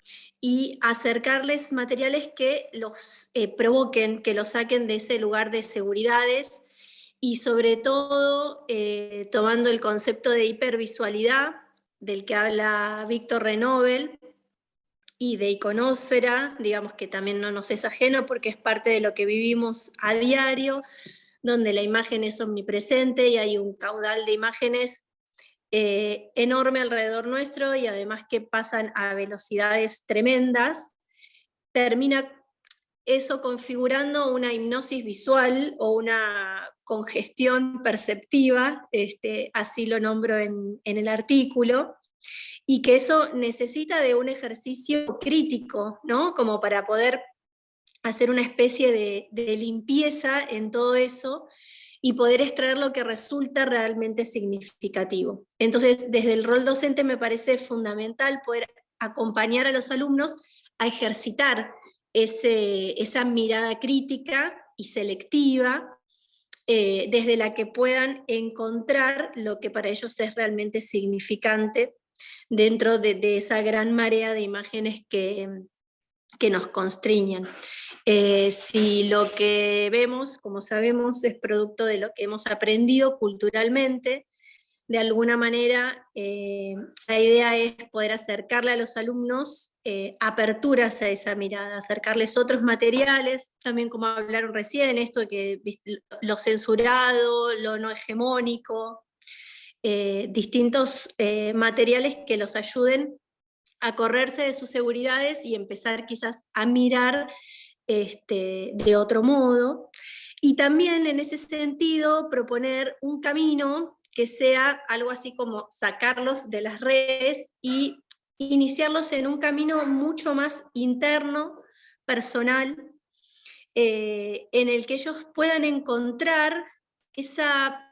Speaker 8: y acercarles materiales que los provoquen, que los saquen de ese lugar de seguridades y sobre todo tomando el concepto de hipervisualidad del que habla Víctor Renovel y de iconósfera, digamos que también no nos es ajeno porque es parte de lo que vivimos a diario, donde la imagen es omnipresente y hay un caudal de imágenes enorme alrededor nuestro y además que pasan a velocidades tremendas, termina eso configurando una hipnosis visual o una congestión perceptiva, así lo nombro en el artículo, y que eso necesita de un ejercicio crítico, ¿no? Como para poder hacer una especie de limpieza en todo eso y poder extraer lo que resulta realmente significativo. Entonces, desde el rol docente me parece fundamental poder acompañar a los alumnos a ejercitar esa mirada crítica y selectiva desde la que puedan encontrar lo que para ellos es realmente significante dentro de esa gran marea de imágenes que nos constriñan. Si lo que vemos, como sabemos, es producto de lo que hemos aprendido culturalmente, de alguna manera la idea es poder acercarle a los alumnos aperturas a esa mirada, acercarles otros materiales, también como hablaron recién, esto de que lo censurado, lo no hegemónico, distintos materiales que los ayuden a correrse de sus seguridades y empezar quizás a mirar de otro modo. Y también en ese sentido proponer un camino que sea algo así como sacarlos de las redes y iniciarlos en un camino mucho más interno, personal, en el que ellos puedan encontrar esa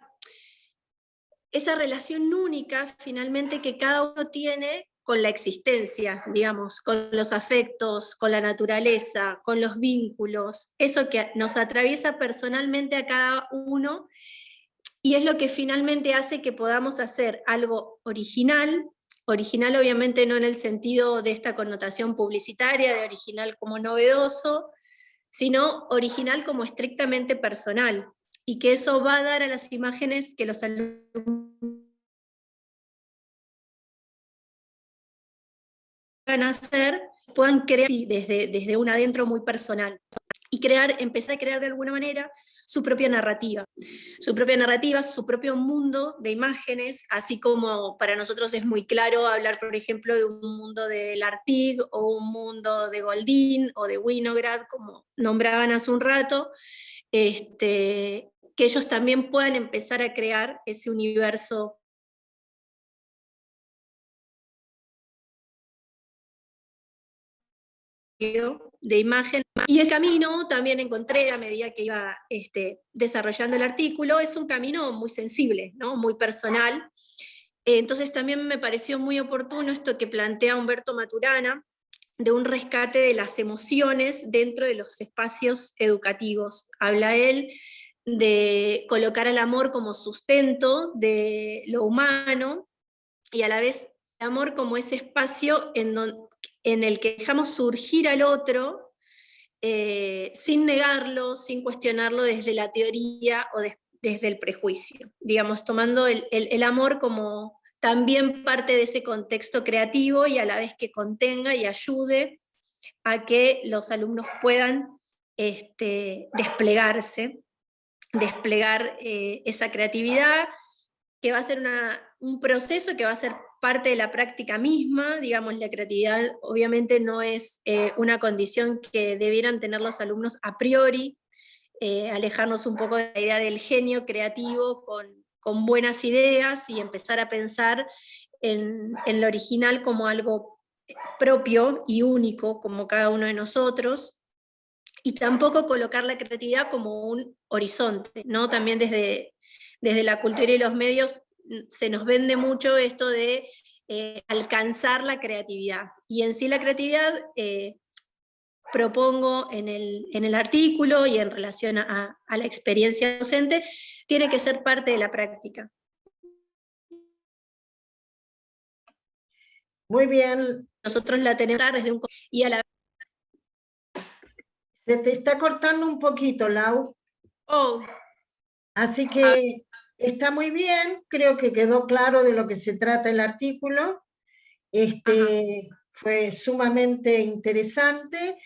Speaker 8: relación única finalmente que cada uno tiene con la existencia, digamos, con los afectos, con la naturaleza, con los vínculos, eso que nos atraviesa personalmente a cada uno y es lo que finalmente hace que podamos hacer algo original obviamente no en el sentido de esta connotación publicitaria, de original como novedoso, sino original como estrictamente personal, y que eso va a dar a las imágenes que los alumnos puedan hacer, puedan crear desde un adentro muy personal. y empezar a crear de alguna manera su propia narrativa, su propio mundo de imágenes, así como para nosotros es muy claro hablar, por ejemplo, de un mundo de Lartigue o un mundo de Goldin o de Winograd, como nombraban hace un rato, que ellos también puedan empezar a crear ese universo de imagen. Y ese camino también encontré a medida que iba desarrollando el artículo, es un camino muy sensible, ¿no? Muy personal. Entonces también me pareció muy oportuno esto que plantea Humberto Maturana, de un rescate de las emociones dentro de los espacios educativos. Habla él de colocar al amor como sustento de lo humano, y a la vez el amor como ese espacio en el que dejamos surgir al otro, sin negarlo, sin cuestionarlo desde la teoría o desde el prejuicio. Digamos, tomando el amor como también parte de ese contexto creativo y a la vez que contenga y ayude a que los alumnos puedan desplegar esa creatividad, que va a ser un proceso que va a ser parte de la práctica misma. Digamos, la creatividad obviamente no es una condición que debieran tener los alumnos a priori, alejarnos un poco de la idea del genio creativo con buenas ideas y empezar a pensar en lo original como algo propio y único, como cada uno de nosotros, y tampoco colocar la creatividad como un horizonte, ¿no? También desde la cultura y los medios se nos vende mucho esto de alcanzar la creatividad, y en sí la creatividad, propongo en el artículo y en relación a la experiencia docente, tiene que ser parte de la práctica.
Speaker 1: Muy bien.
Speaker 8: Nosotros la tenemos desde un... y a la...
Speaker 1: Se te está cortando un poquito, Lau.
Speaker 8: Oh.
Speaker 1: Así que está muy bien, creo que quedó claro de lo que se trata el artículo. Fue sumamente interesante.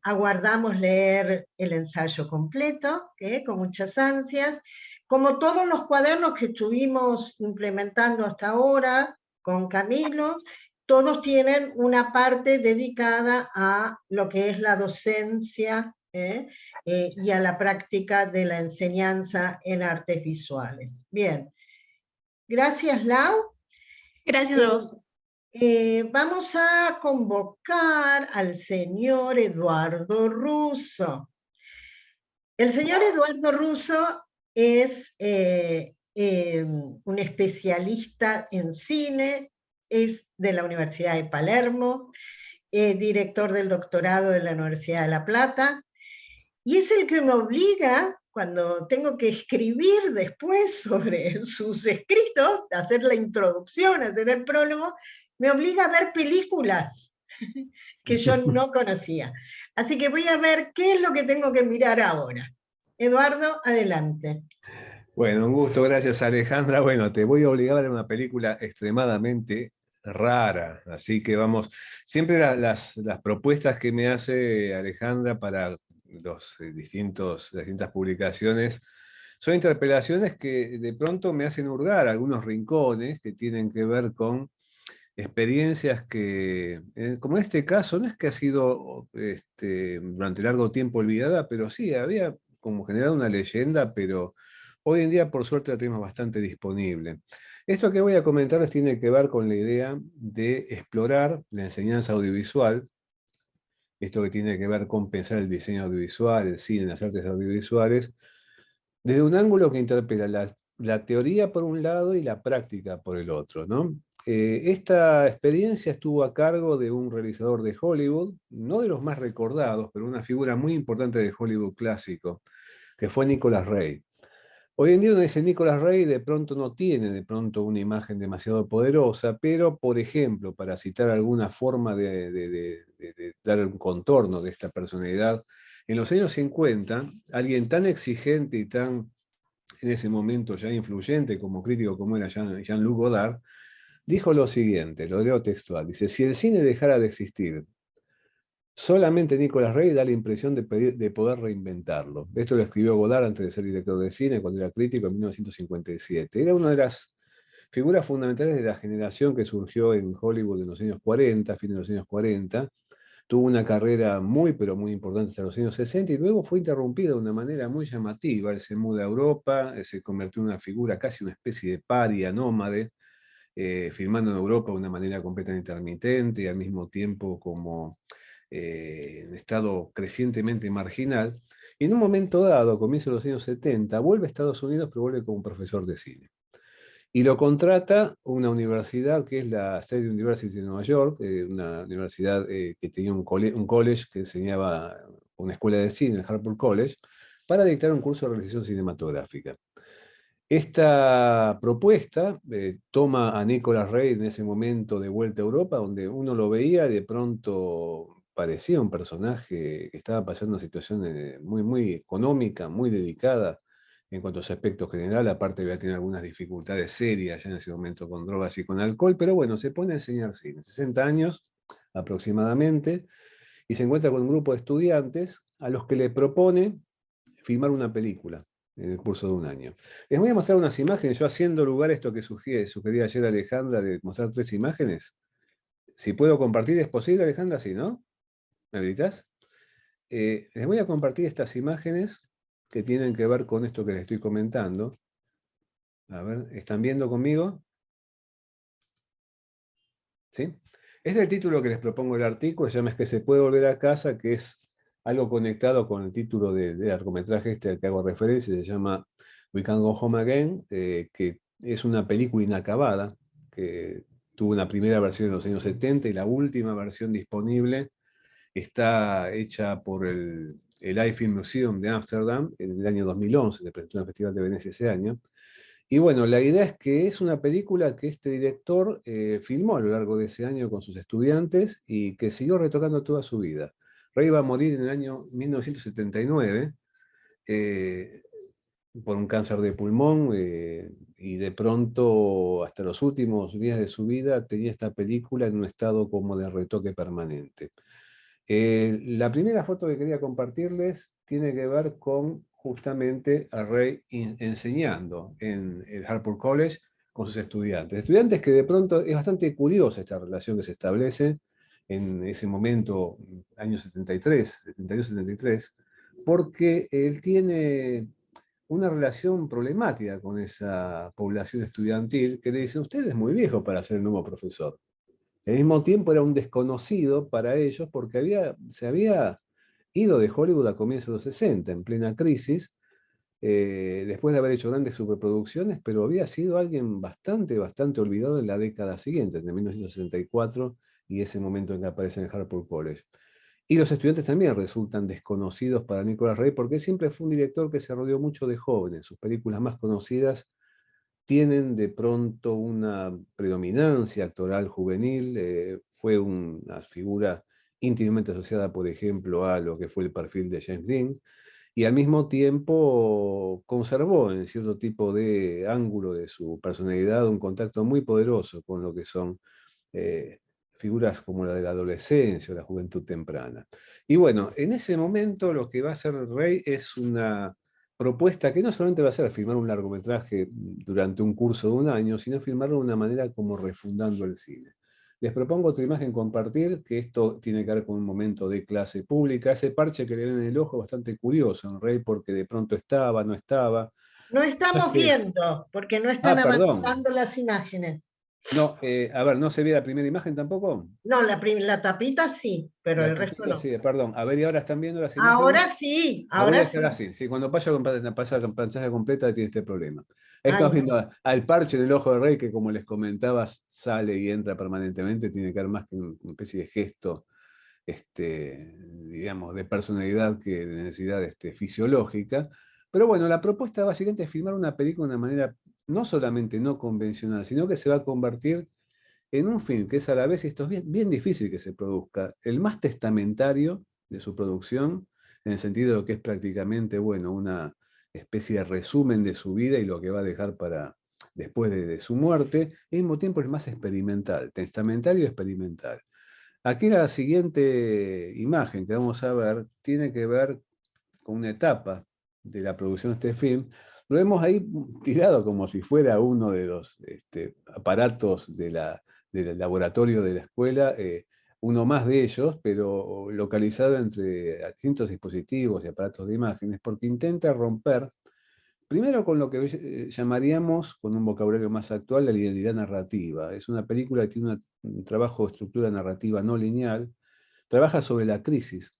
Speaker 1: Aguardamos leer el ensayo completo, con muchas ansias. Como todos los cuadernos que estuvimos implementando hasta ahora con Camilo, todos tienen una parte dedicada a lo que es la docencia y a la práctica de la enseñanza en artes visuales. Bien. Gracias, Lau.
Speaker 8: Gracias a vos.
Speaker 1: Vamos a convocar al señor Eduardo Russo. El señor Eduardo Russo es un especialista en cine, es de la Universidad de Palermo, director del doctorado de la Universidad de La Plata, y es el que me obliga, cuando tengo que escribir después sobre sus escritos, hacer la introducción, hacer el prólogo, me obliga a ver películas que yo no conocía. Así que voy a ver qué es lo que tengo que mirar ahora. Eduardo, adelante.
Speaker 9: Bueno, un gusto, gracias Alejandra. Bueno, te voy a obligar a ver una película extremadamente rara, así que vamos, siempre las propuestas que me hace Alejandra para las distintas publicaciones son interpelaciones que de pronto me hacen hurgar algunos rincones que tienen que ver con experiencias que, como en este caso, no es que ha sido durante largo tiempo olvidada, pero sí, había como generado una leyenda, pero hoy en día por suerte la tenemos bastante disponible. Esto que voy a comentarles tiene que ver con la idea de explorar la enseñanza audiovisual, esto que tiene que ver con pensar el diseño audiovisual, el cine, las artes audiovisuales, desde un ángulo que interpela la teoría por un lado y la práctica por el otro, ¿no? Esta experiencia estuvo a cargo de un realizador de Hollywood, no de los más recordados, pero una figura muy importante de Hollywood clásico, que fue Nicholas Ray. Hoy en día uno dice Nicholas Ray, de pronto no tiene una imagen demasiado poderosa, pero por ejemplo, para citar alguna forma de dar un contorno de esta personalidad, en los años 50, alguien tan exigente y tan, en ese momento ya influyente como crítico como era Jean-Luc Godard, dijo lo siguiente, lo leo textual, dice: si el cine dejara de existir Solamente Nicolas Rey da la impresión de poder reinventarlo. Esto lo escribió Godard antes de ser director de cine, cuando era crítico en 1957. Era una de las figuras fundamentales de la generación que surgió en Hollywood en los años 40, fines de los años 40. Tuvo una carrera muy, pero muy importante hasta los años 60 y luego fue interrumpida de una manera muy llamativa. Él se muda a Europa, se convirtió en una figura, casi una especie de paria nómade, filmando en Europa de una manera completamente intermitente y al mismo tiempo como en estado crecientemente marginal. Y en un momento dado, a comienzos de los años 70, vuelve a Estados Unidos, pero vuelve como profesor de cine. Y lo contrata una universidad que es la State University de Nueva York, una universidad que tenía un college que enseñaba una escuela de cine, el Harper College, para dictar un curso de realización cinematográfica. Esta propuesta toma a Nicolas Rey en ese momento de vuelta a Europa, donde uno lo veía y de pronto parecía un personaje que estaba pasando una situación muy, muy económica, muy delicada en cuanto a su aspecto general. Aparte de tener algunas dificultades serias ya en ese momento con drogas y con alcohol, pero bueno, se pone a enseñar cine, 60 años aproximadamente, y se encuentra con un grupo de estudiantes a los que le propone filmar una película en el curso de un año. Les voy a mostrar unas imágenes, yo haciendo lugar a esto que sugería ayer Alejandra de mostrar 3 imágenes. Si puedo compartir, ¿es posible, Alejandra? Sí, ¿no? ¿Me habilitas? Les voy a compartir estas imágenes que tienen que ver con esto que les estoy comentando. A ver, ¿están viendo conmigo? ¿Sí? Este es el título que les propongo el artículo, se llama Es que se puede volver a casa, que es algo conectado con el título del largometraje este al que hago referencia, se llama We Can Go Home Again, que es una película inacabada, que tuvo una primera versión en los años 70 y la última versión disponible está hecha por el iFilm Museum de Ámsterdam en el año 2011, se presentó en el Festival de Venecia ese año. Y bueno, la idea es que es una película que este director filmó a lo largo de ese año con sus estudiantes y que siguió retocando toda su vida. Rey va a morir en el año 1979 por un cáncer de pulmón y de pronto hasta los últimos días de su vida tenía esta película en un estado como de retoque permanente. La primera foto que quería compartirles tiene que ver con justamente a Rey enseñando en el Harper College con sus estudiantes. Estudiantes que de pronto es bastante curiosa esta relación que se establece en ese momento, año 73, 72-73, porque él tiene una relación problemática con esa población estudiantil que le dicen, usted es muy viejo para ser el nuevo profesor. Al mismo tiempo era un desconocido para ellos porque se había ido de Hollywood a comienzos de los 60, en plena crisis, después de haber hecho grandes superproducciones, pero había sido alguien bastante olvidado en la década siguiente, de 1964 y ese momento en que aparece en el Harper College. Y los estudiantes también resultan desconocidos para Nicolas Rey porque siempre fue un director que se rodeó mucho de jóvenes. Sus películas más conocidas tienen de pronto una predominancia actoral juvenil, fue una figura íntimamente asociada, por ejemplo, a lo que fue el perfil de James Dean, y al mismo tiempo conservó en cierto tipo de ángulo de su personalidad un contacto muy poderoso con lo que son figuras como la de la adolescencia o la juventud temprana. Y bueno, en ese momento lo que va a hacer Rey es una propuesta que no solamente va a ser filmar un largometraje durante un curso de un año, sino filmarlo de una manera como refundando el cine. Les propongo otra imagen compartir, que esto tiene que ver con un momento de clase pública. Ese parche que le ven en el ojo bastante curioso en Rey, porque de pronto estaba, no estaba.
Speaker 1: No estamos viendo, porque no están avanzando las imágenes.
Speaker 9: No, a ver, ¿no se ve la primera imagen tampoco?
Speaker 1: No, la tapita sí, pero el resto no.
Speaker 9: Sí, perdón. A ver, ¿y ahora están viendo las imágenes?
Speaker 1: Ahora sí, ahora
Speaker 9: sí. Sí, cuando pasa con pantalla completa tiene este problema. Estamos viendo al parche en el ojo de Rey, que como les comentaba, sale y entra permanentemente, tiene que ver más que una especie de gesto, digamos, de personalidad que de necesidad fisiológica. Pero bueno, la propuesta básicamente es filmar una película de una manera no solamente no convencional, sino que se va a convertir en un film que es a la vez, y esto es bien difícil que se produzca, el más testamentario de su producción, en el sentido de que es prácticamente, bueno, una especie de resumen de su vida y lo que va a dejar para después de su muerte, y al mismo tiempo es más experimental, testamentario y experimental. Aquí la siguiente imagen que vamos a ver tiene que ver con una etapa de la producción de este film. Lo vemos ahí tirado como si fuera uno de los aparatos del laboratorio de la escuela, uno más de ellos, pero localizado entre distintos dispositivos y aparatos de imágenes, porque intenta romper, primero con lo que llamaríamos, con un vocabulario más actual, la linealidad narrativa. Es una película que tiene un trabajo de estructura narrativa no lineal, trabaja sobre la crisis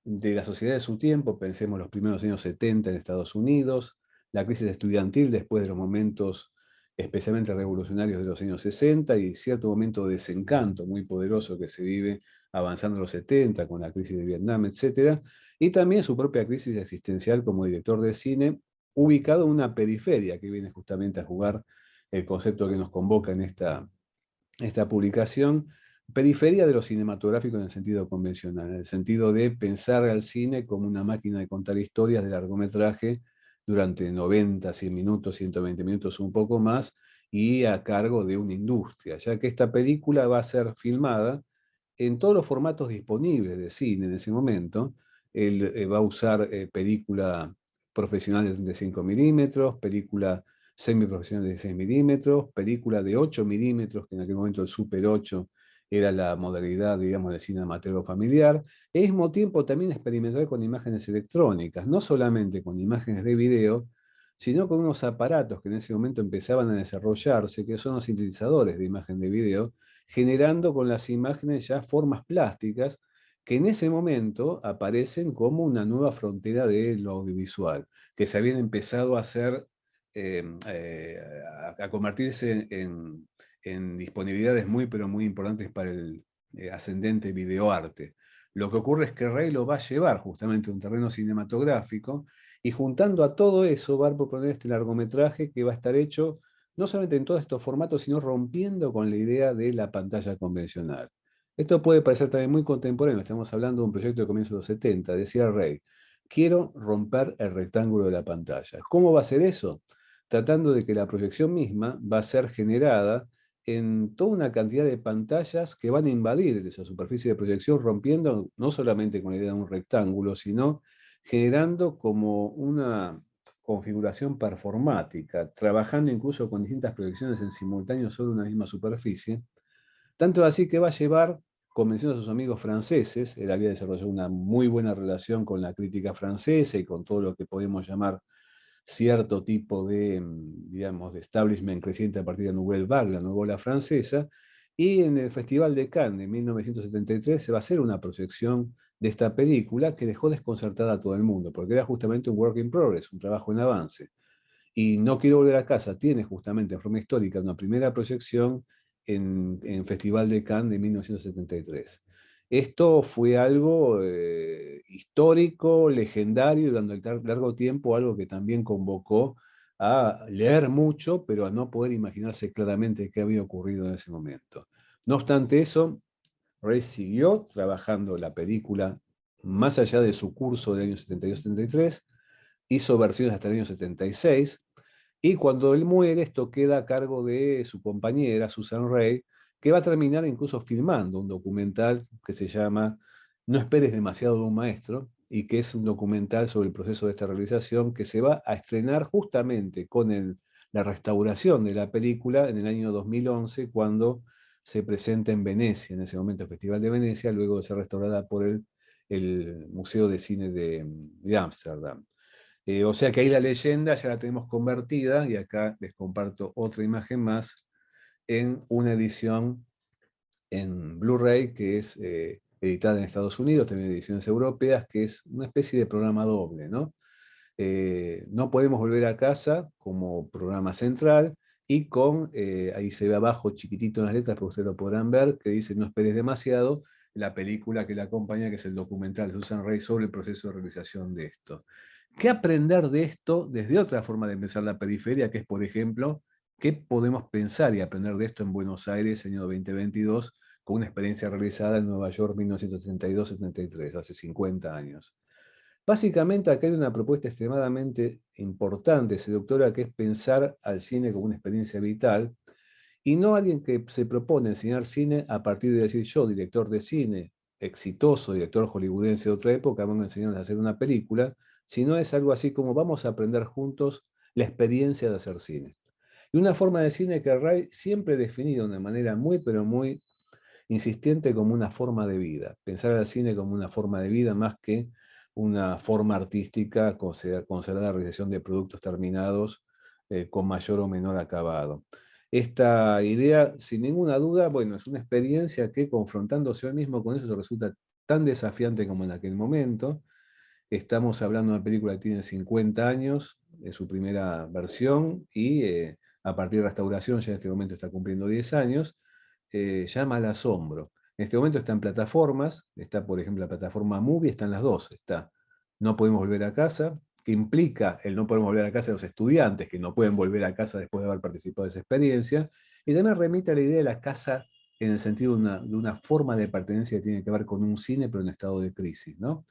Speaker 9: de la sociedad de su tiempo, pensemos los primeros años 70 en Estados Unidos, la crisis estudiantil después de los momentos especialmente revolucionarios de los años 60 y cierto momento de desencanto muy poderoso que se vive avanzando en los 70 con la crisis de Vietnam, etc. Y también su propia crisis existencial como director de cine, ubicado en una periferia que viene justamente a jugar el concepto que nos convoca en esta publicación, periferia de lo cinematográfico en el sentido convencional, en el sentido de pensar al cine como una máquina de contar historias de largometraje durante 90, 100 minutos, 120 minutos, un poco más, y a cargo de una industria, ya que esta película va a ser filmada en todos los formatos disponibles de cine en ese momento. Él va a usar película profesional de 35 milímetros, película semiprofesional de 16 milímetros, película de 8 milímetros, que en aquel momento el Super 8 era la modalidad, digamos, de cine amateur familiar, y al mismo tiempo también experimentar con imágenes electrónicas, no solamente con imágenes de video, sino con unos aparatos que en ese momento empezaban a desarrollarse, que son los sintetizadores de imagen de video, generando con las imágenes ya formas plásticas que en ese momento aparecen como una nueva frontera de lo audiovisual, que se habían empezado a hacer, a convertirse en disponibilidades muy, pero muy importantes para el ascendente videoarte. Lo que ocurre es que Ray lo va a llevar justamente a un terreno cinematográfico y juntando a todo eso va a proponer este largometraje que va a estar hecho no solamente en todos estos formatos, sino rompiendo con la idea de la pantalla convencional. Esto puede parecer también muy contemporáneo, estamos hablando de un proyecto de comienzos de los 70, decía Ray, quiero romper el rectángulo de la pantalla. ¿Cómo va a ser eso? Tratando de que la proyección misma va a ser generada en toda una cantidad de pantallas que van a invadir esa superficie de proyección, rompiendo no solamente con la idea de un rectángulo, sino generando como una configuración performática, trabajando incluso con distintas proyecciones en simultáneo sobre una misma superficie, tanto así que va a llevar, convenciendo a sus amigos franceses, él había desarrollado una muy buena relación con la crítica francesa y con todo lo que podemos llamar cierto tipo de, digamos, de establishment creciente a partir de la Nouvelle Vague, la nueva ola francesa, y en el Festival de Cannes de 1973 se va a hacer una proyección de esta película que dejó desconcertada a todo el mundo, porque era justamente un work in progress, un trabajo en avance. Y No quiero volver a casa tiene justamente en forma histórica una primera proyección en Festival de Cannes de 1973. Esto fue algo histórico, legendario, durante largo tiempo, algo que también convocó a leer mucho, pero a no poder imaginarse claramente qué había ocurrido en ese momento. No obstante eso, Ray siguió trabajando la película más allá de su curso del año 72-73, hizo versiones hasta el año 76, y cuando él muere, esto queda a cargo de su compañera, Susan Ray, que va a terminar incluso filmando un documental que se llama No esperes demasiado de un maestro, y que es un documental sobre el proceso de esta realización que se va a estrenar justamente con la restauración de la película en el año 2011, cuando se presenta en Venecia, en ese momento el Festival de Venecia, luego de ser restaurada por el Museo de Cine de Ámsterdam. O sea que ahí la leyenda ya la tenemos convertida, y acá les comparto otra imagen más, en una edición en Blu-ray que es editada en Estados Unidos, también ediciones europeas, que es una especie de programa doble, ¿no? No podemos volver a casa como programa central, y ahí se ve abajo chiquitito en las letras, pero ustedes lo podrán ver, que dice No esperes demasiado, la película que la acompaña, que es el documental de Susan Ray sobre el proceso de realización de esto. ¿Qué aprender de esto desde otra forma de pensar la periferia, que es, por ejemplo, qué podemos pensar y aprender de esto en Buenos Aires, año 2022, con una experiencia realizada en Nueva York 1972-73, hace 50 años? Básicamente acá hay una propuesta extremadamente importante, seductora, que es pensar al cine como una experiencia vital, y no alguien que se propone enseñar cine a partir de decir yo, director de cine, exitoso, director hollywoodense de otra época, vengo a enseñarles a hacer una película, sino es algo así como vamos a aprender juntos la experiencia de hacer cine. Y una forma de cine que Ray siempre ha definido de una manera muy, pero muy insistente como una forma de vida. Pensar al cine como una forma de vida más que una forma artística considerada la realización de productos terminados con mayor o menor acabado. Esta idea, sin ninguna duda, bueno, es una experiencia que confrontándose hoy mismo con eso se resulta tan desafiante como en aquel momento. Estamos hablando de una película que tiene 50 años, es su primera versión, y a partir de restauración, ya en este momento está cumpliendo 10 años, llama al asombro. En este momento está en plataformas, está por ejemplo la plataforma Movie, están las dos, está No podemos volver a casa, que implica el no podemos volver a casa de los estudiantes, que no pueden volver a casa después de haber participado de esa experiencia, y también remite a la idea de la casa en el sentido de una forma de pertenencia que tiene que ver con un cine, pero en estado de crisis, ¿no?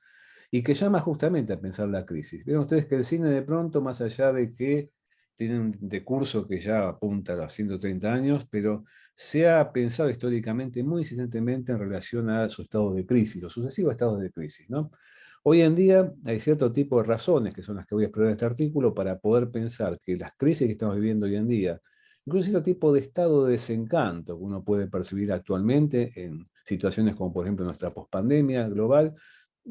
Speaker 9: Y que llama justamente a pensar la crisis. Vieron ustedes que el cine de pronto, más allá de que tiene un decurso que ya apunta a los 130 años, pero se ha pensado históricamente muy insistentemente en relación a su estado de crisis, los sucesivos estados de crisis, ¿no? Hoy en día hay cierto tipo de razones, que son las que voy a explorar en este artículo, para poder pensar que las crisis que estamos viviendo hoy en día, incluso cierto tipo de estado de desencanto que uno puede percibir actualmente en situaciones como por ejemplo nuestra pospandemia global,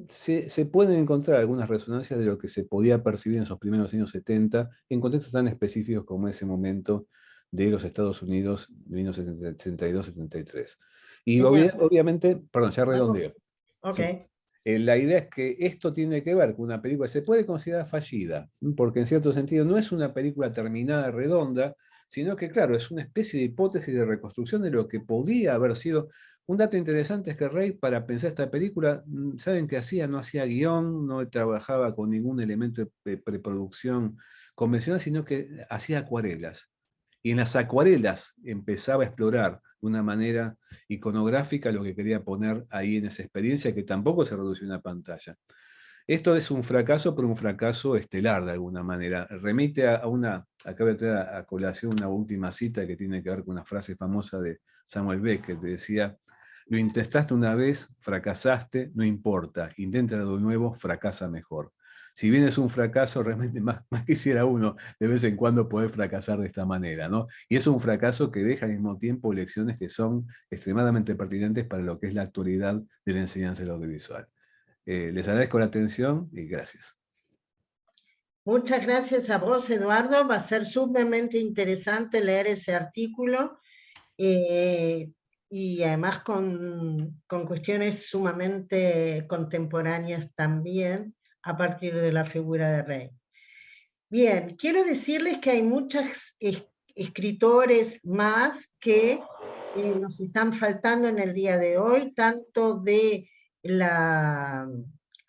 Speaker 9: se pueden encontrar algunas resonancias de lo que se podía percibir en esos primeros años 70 en contextos tan específicos como ese momento de los Estados Unidos de 1972-73. Y obviamente, perdón, ya redondeo.
Speaker 1: Ok.
Speaker 9: Sí. La idea es que esto tiene que ver con una película que se puede considerar fallida, porque en cierto sentido no es una película terminada, redonda, sino que, claro, es una especie de hipótesis de reconstrucción de lo que podía haber sido. Un dato interesante es que Ray, para pensar esta película, ¿saben qué hacía? No hacía guión, no trabajaba con ningún elemento de preproducción convencional, sino que hacía acuarelas. Y en las acuarelas empezaba a explorar de una manera iconográfica lo que quería poner ahí en esa experiencia, que tampoco se redució a una pantalla. Esto es un fracaso, pero un fracaso estelar de alguna manera. Remite a una, acá voy a traer a colación una última cita que tiene que ver con una frase famosa de Samuel Beckett, que decía: lo intentaste una vez, fracasaste, no importa, inténtalo de nuevo, fracasa mejor. Si bien es un fracaso, realmente más quisiera uno de vez en cuando poder fracasar de esta manera, ¿no? Y es un fracaso que deja al mismo tiempo lecciones que son extremadamente pertinentes para lo que es la actualidad de la enseñanza del audiovisual. Les agradezco la atención y gracias.
Speaker 1: Muchas gracias a vos, Eduardo. Va a ser sumamente interesante leer ese artículo y además con cuestiones sumamente contemporáneas también a partir de la figura de Rey. Bien, quiero decirles que hay muchos escritores más que nos están faltando en el día de hoy, tanto de la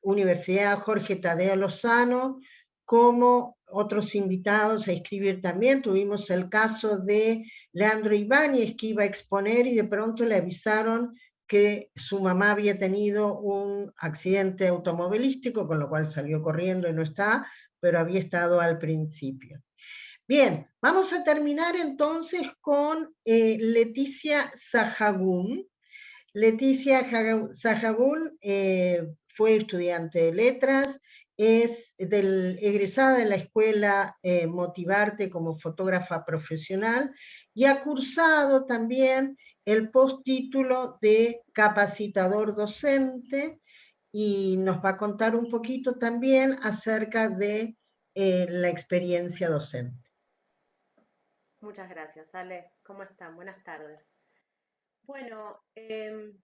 Speaker 1: Universidad Jorge Tadeo Lozano, como otros invitados a escribir también. Tuvimos el caso de Leandro Ibáñez, que iba a exponer y de pronto le avisaron que su mamá había tenido un accidente automovilístico, con lo cual salió corriendo y no está, pero había estado al principio. Bien, vamos a terminar entonces con Leticia Sahagún. Leticia Sahagún fue estudiante de letras, es egresada de la escuela Motivarte como fotógrafa profesional y ha cursado también el postítulo de capacitador docente y nos va a contar un poquito también acerca de la experiencia docente.
Speaker 10: Muchas gracias, Ale. ¿Cómo están? Buenas tardes. Bueno, el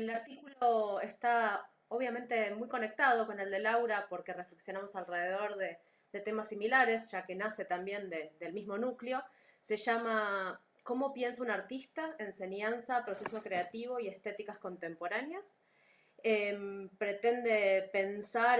Speaker 10: artículo está obviamente muy conectado con el de Laura porque reflexionamos alrededor de temas similares, ya que nace también del mismo núcleo. Se llama ¿Cómo piensa un artista? Enseñanza, proceso creativo y estéticas contemporáneas. Pretende pensar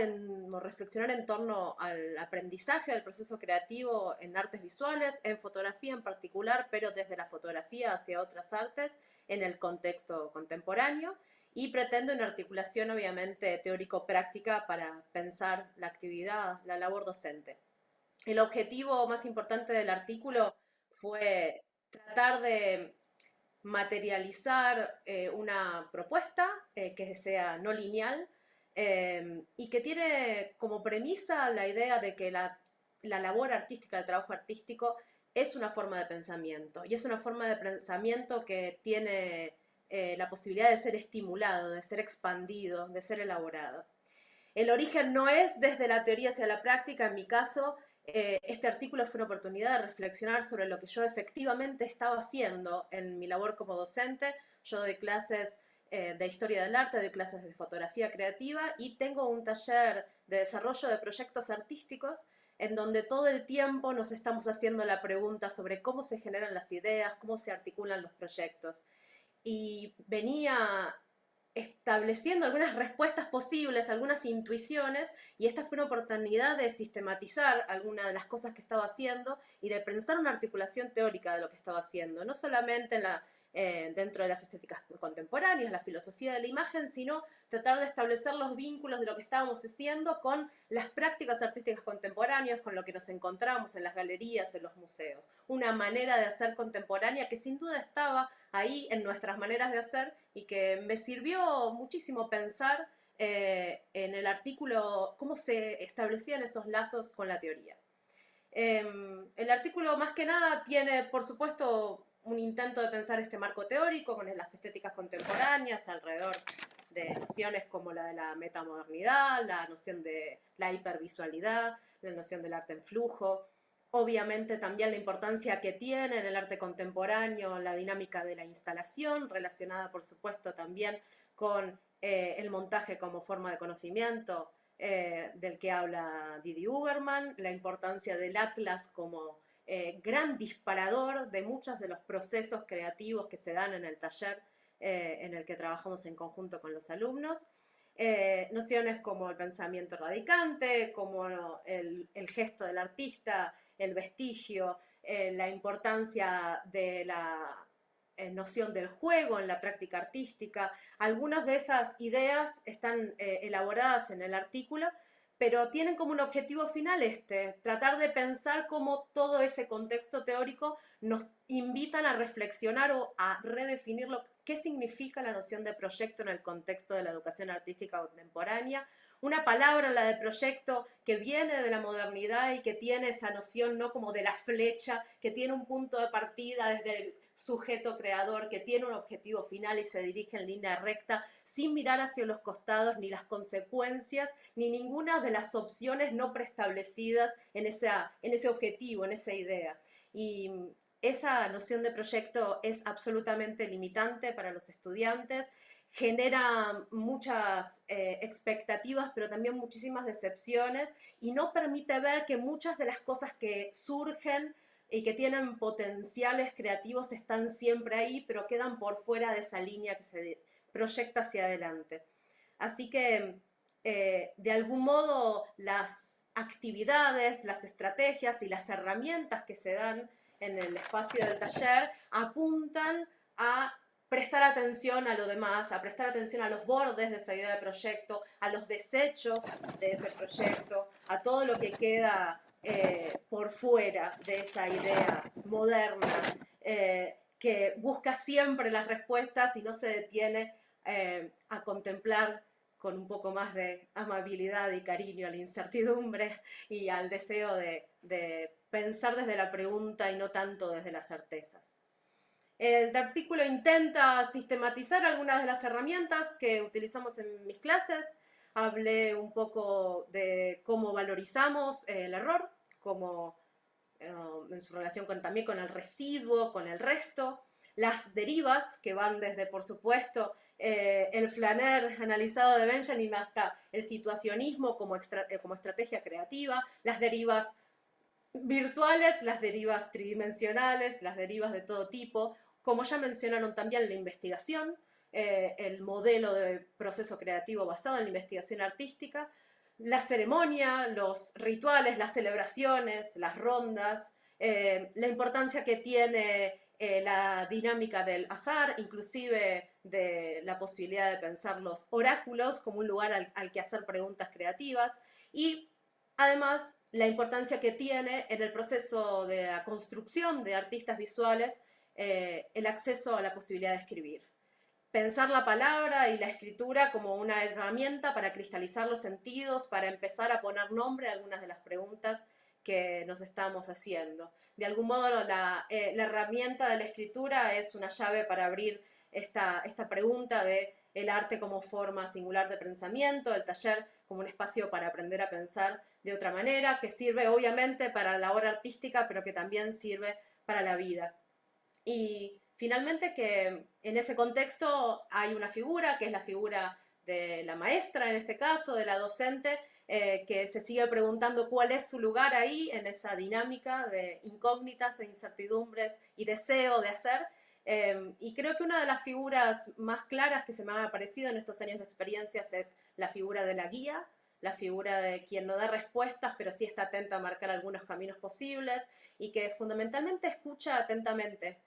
Speaker 10: o reflexionar en torno al aprendizaje del proceso creativo en artes visuales, en fotografía en particular, pero desde la fotografía hacia otras artes en el contexto contemporáneo, y pretende una articulación obviamente teórico-práctica para pensar la actividad, la labor docente. El objetivo más importante del artículo fue tratar de materializar una propuesta que sea no lineal y que tiene como premisa la idea de que la labor artística, el trabajo artístico, es una forma de pensamiento, y es una forma de pensamiento que tiene la posibilidad de ser estimulado, de ser expandido, de ser elaborado. El origen no es desde la teoría hacia la práctica. En mi caso, este artículo fue una oportunidad de reflexionar sobre lo que yo efectivamente estaba haciendo en mi labor como docente. Yo doy clases de historia del arte, doy clases de fotografía creativa y tengo un taller de desarrollo de proyectos artísticos en donde todo el tiempo nos estamos haciendo la pregunta sobre cómo se generan las ideas, cómo se articulan los proyectos. Y venía estableciendo algunas respuestas posibles, algunas intuiciones, y esta fue una oportunidad de sistematizar algunas de las cosas que estaba haciendo y de pensar una articulación teórica de lo que estaba haciendo, no solamente dentro de las estéticas contemporáneas, la filosofía de la imagen, sino tratar de establecer los vínculos de lo que estábamos haciendo con las prácticas artísticas contemporáneas, con lo que nos encontramos en las galerías, en los museos. Una manera de hacer contemporánea que sin duda estaba ahí en nuestras maneras de hacer y que me sirvió muchísimo pensar en el artículo cómo se establecían esos lazos con la teoría. El artículo más que nada tiene, por supuesto, un intento de pensar este marco teórico con las estéticas contemporáneas alrededor de nociones como la de la metamodernidad, la noción de la hipervisualidad, la noción del arte en flujo. Obviamente también la importancia que tiene en el arte contemporáneo la dinámica de la instalación, relacionada por supuesto también con el montaje como forma de conocimiento del que habla Didi Uberman, la importancia del atlas como gran disparador de muchos de los procesos creativos que se dan en el taller en el que trabajamos en conjunto con los alumnos. Nociones como el pensamiento radicante, como el gesto del artista, el vestigio, la importancia de la noción del juego en la práctica artística. Algunas de esas ideas están elaboradas en el artículo, pero tienen como un objetivo final tratar de pensar cómo todo ese contexto teórico nos invitan a reflexionar o a redefinir qué significa la noción de proyecto en el contexto de la educación artística contemporánea. Una palabra, la de proyecto, que viene de la modernidad y que tiene esa noción no como de la flecha, que tiene un punto de partida desde el sujeto creador, que tiene un objetivo final y se dirige en línea recta, sin mirar hacia los costados ni las consecuencias, ni ninguna de las opciones no preestablecidas en ese objetivo, en esa idea. Y esa noción de proyecto es absolutamente limitante para los estudiantes, genera muchas expectativas, pero también muchísimas decepciones, y no permite ver que muchas de las cosas que surgen y que tienen potenciales creativos están siempre ahí, pero quedan por fuera de esa línea que se proyecta hacia adelante. Así que, de algún modo, las actividades, las estrategias y las herramientas que se dan en el espacio del taller apuntan a prestar atención a lo demás, a prestar atención a los bordes de esa idea de proyecto, a los desechos de ese proyecto, a todo lo que queda por fuera de esa idea moderna que busca siempre las respuestas y no se detiene a contemplar con un poco más de amabilidad y cariño a la incertidumbre y al deseo de pensar desde la pregunta y no tanto desde las certezas. El artículo intenta sistematizar algunas de las herramientas que utilizamos en mis clases. Hablé un poco de cómo valorizamos el error, como en su relación también con el residuo, con el resto, las derivas que van desde, por supuesto, el flaner analizado de Benjamin hasta el situacionismo como estrategia creativa, las derivas virtuales, las derivas tridimensionales, las derivas de todo tipo, como ya mencionaron también la investigación, el modelo de proceso creativo basado en la investigación artística, la ceremonia, los rituales, las celebraciones, las rondas, la importancia que tiene la dinámica del azar, inclusive de la posibilidad de pensar los oráculos como un lugar al que hacer preguntas creativas, y además la importancia que tiene en el proceso de la construcción de artistas visuales el acceso a la posibilidad de escribir. Pensar la palabra y la escritura como una herramienta para cristalizar los sentidos, para empezar a poner nombre a algunas de las preguntas que nos estamos haciendo. De algún modo, la herramienta de la escritura es una llave para abrir esta pregunta de el arte como forma singular de pensamiento, el taller como un espacio para aprender a pensar de otra manera, que sirve obviamente para la labor artística, pero que también sirve para la vida. Y finalmente que en ese contexto hay una figura, que es la figura de la maestra, en este caso, de la docente, que se sigue preguntando cuál es su lugar ahí, en esa dinámica de incógnitas e incertidumbres y deseo de hacer. Y creo que una de las figuras más claras que se me han aparecido en estos años de experiencias es la figura de la guía, la figura de quien no da respuestas, pero sí está atenta a marcar algunos caminos posibles y que fundamentalmente escucha atentamente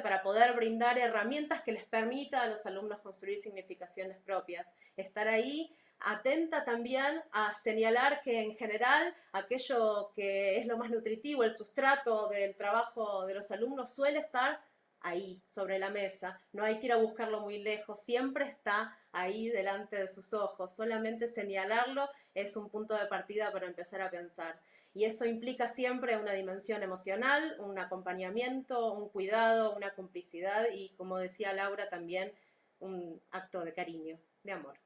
Speaker 10: para poder brindar herramientas que les permita a los alumnos construir significaciones propias. Estar ahí atenta también a señalar que en general aquello que es lo más nutritivo, el sustrato del trabajo de los alumnos suele estar ahí, sobre la mesa. No hay que ir a buscarlo muy lejos, siempre está ahí delante de sus ojos. Solamente señalarlo es un punto de partida para empezar a pensar. Y eso implica siempre una dimensión emocional, un acompañamiento, un cuidado, una complicidad y, como decía Laura, también un acto de cariño, de amor.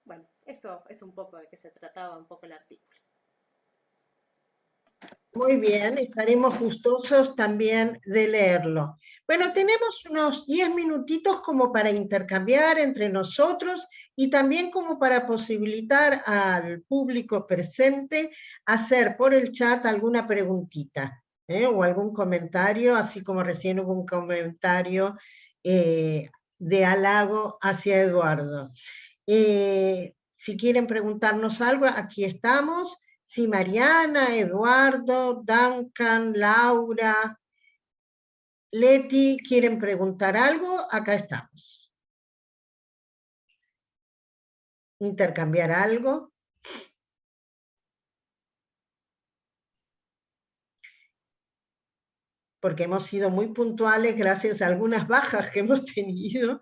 Speaker 10: Bueno, eso es un poco de qué se trataba un poco el artículo.
Speaker 1: Muy bien, estaremos gustosos también de leerlo. Bueno, tenemos unos 10 minutitos como para intercambiar entre nosotros y también como para posibilitar al público presente hacer por el chat alguna preguntita o algún comentario, así como recién hubo un comentario de halago hacia Eduardo. Si quieren preguntarnos algo, aquí estamos. Sí, Mariana, Eduardo, Duncan, Laura, Leti, ¿quieren preguntar algo? Acá estamos. ¿Intercambiar algo? Porque hemos sido muy puntuales gracias a algunas bajas que hemos tenido.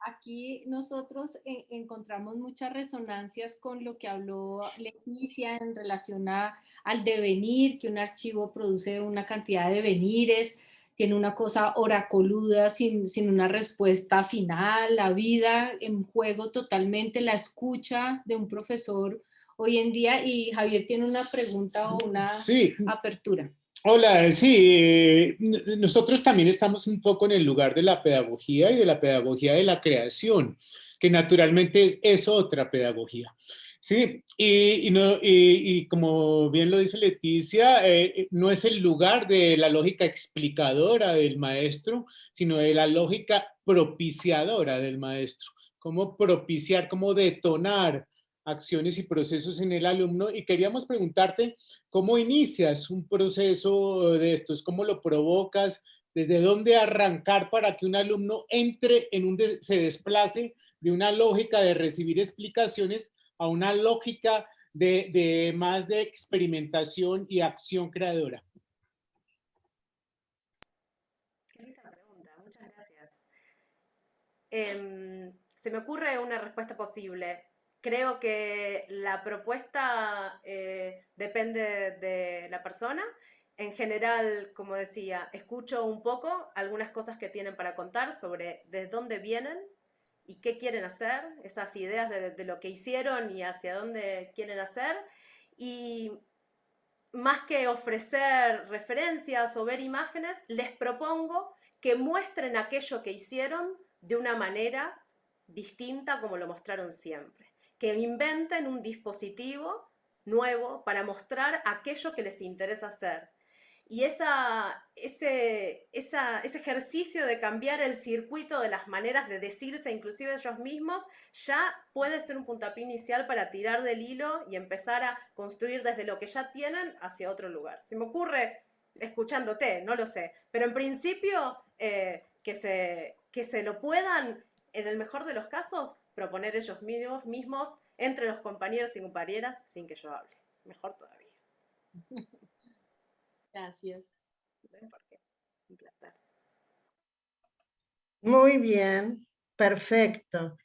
Speaker 6: Aquí nosotros encontramos muchas resonancias con lo que habló Leticia en relación al devenir, que un archivo produce una cantidad de devenires, tiene una cosa oracoluda sin una respuesta final, la vida en juego totalmente, la escucha de un profesor hoy en día. Y Javier tiene una pregunta o una apertura.
Speaker 7: Hola, sí, nosotros también estamos un poco en el lugar de la pedagogía y de la pedagogía de la creación, que naturalmente es otra pedagogía. Sí, y como bien lo dice Leticia, no es el lugar de la lógica explicadora del maestro, sino de la lógica propiciadora del maestro. Cómo propiciar, cómo detonar acciones y procesos en el alumno, y queríamos preguntarte cómo inicias un proceso de estos, cómo lo provocas, desde dónde arrancar para que un alumno entre se desplace de una lógica de recibir explicaciones a una lógica de más de experimentación y acción creadora.
Speaker 10: Qué rica pregunta, muchas gracias. Se me ocurre una respuesta posible. Creo que la propuesta depende de la persona. En general, como decía, escucho un poco algunas cosas que tienen para contar sobre de dónde vienen y qué quieren hacer, esas ideas de lo que hicieron y hacia dónde quieren hacer. Y más que ofrecer referencias o ver imágenes, les propongo que muestren aquello que hicieron de una manera distinta como lo mostraron siempre. Que inventen un dispositivo nuevo para mostrar aquello que les interesa hacer. Y ese ejercicio de cambiar el circuito de las maneras de decirse inclusive ellos mismos ya puede ser un puntapié inicial para tirar del hilo y empezar a construir desde lo que ya tienen hacia otro lugar. Se me ocurre escuchándote, no lo sé, pero en principio que se lo puedan, en el mejor de los casos, proponer ellos mismos entre los compañeros y compañeras sin que yo hable. Mejor todavía.
Speaker 6: Gracias.
Speaker 10: Porque un placer.
Speaker 1: Muy bien, perfecto.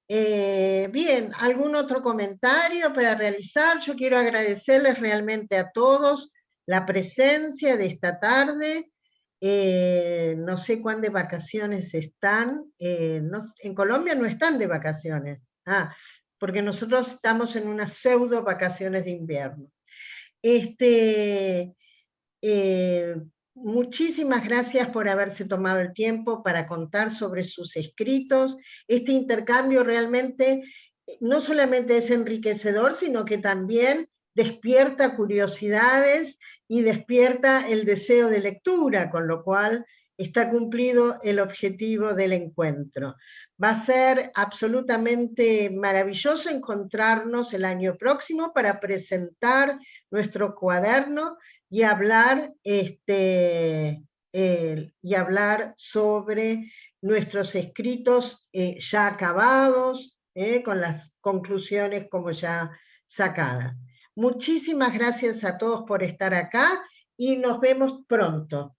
Speaker 1: Bien, ¿algún otro comentario para realizar? Yo quiero agradecerles realmente a todos la presencia de esta tarde. No sé cuándo de vacaciones están. En Colombia no están de vacaciones. Porque nosotros estamos en unas pseudo vacaciones de invierno. Muchísimas gracias por haberse tomado el tiempo para contar sobre sus escritos. Este intercambio realmente no solamente es enriquecedor, sino que también despierta curiosidades y despierta el deseo de lectura, con lo cual está cumplido el objetivo del encuentro. Va a ser absolutamente maravilloso encontrarnos el año próximo para presentar nuestro cuaderno y hablar, sobre nuestros escritos ya acabados, con las conclusiones como ya sacadas. Muchísimas gracias a todos por estar acá y nos vemos pronto.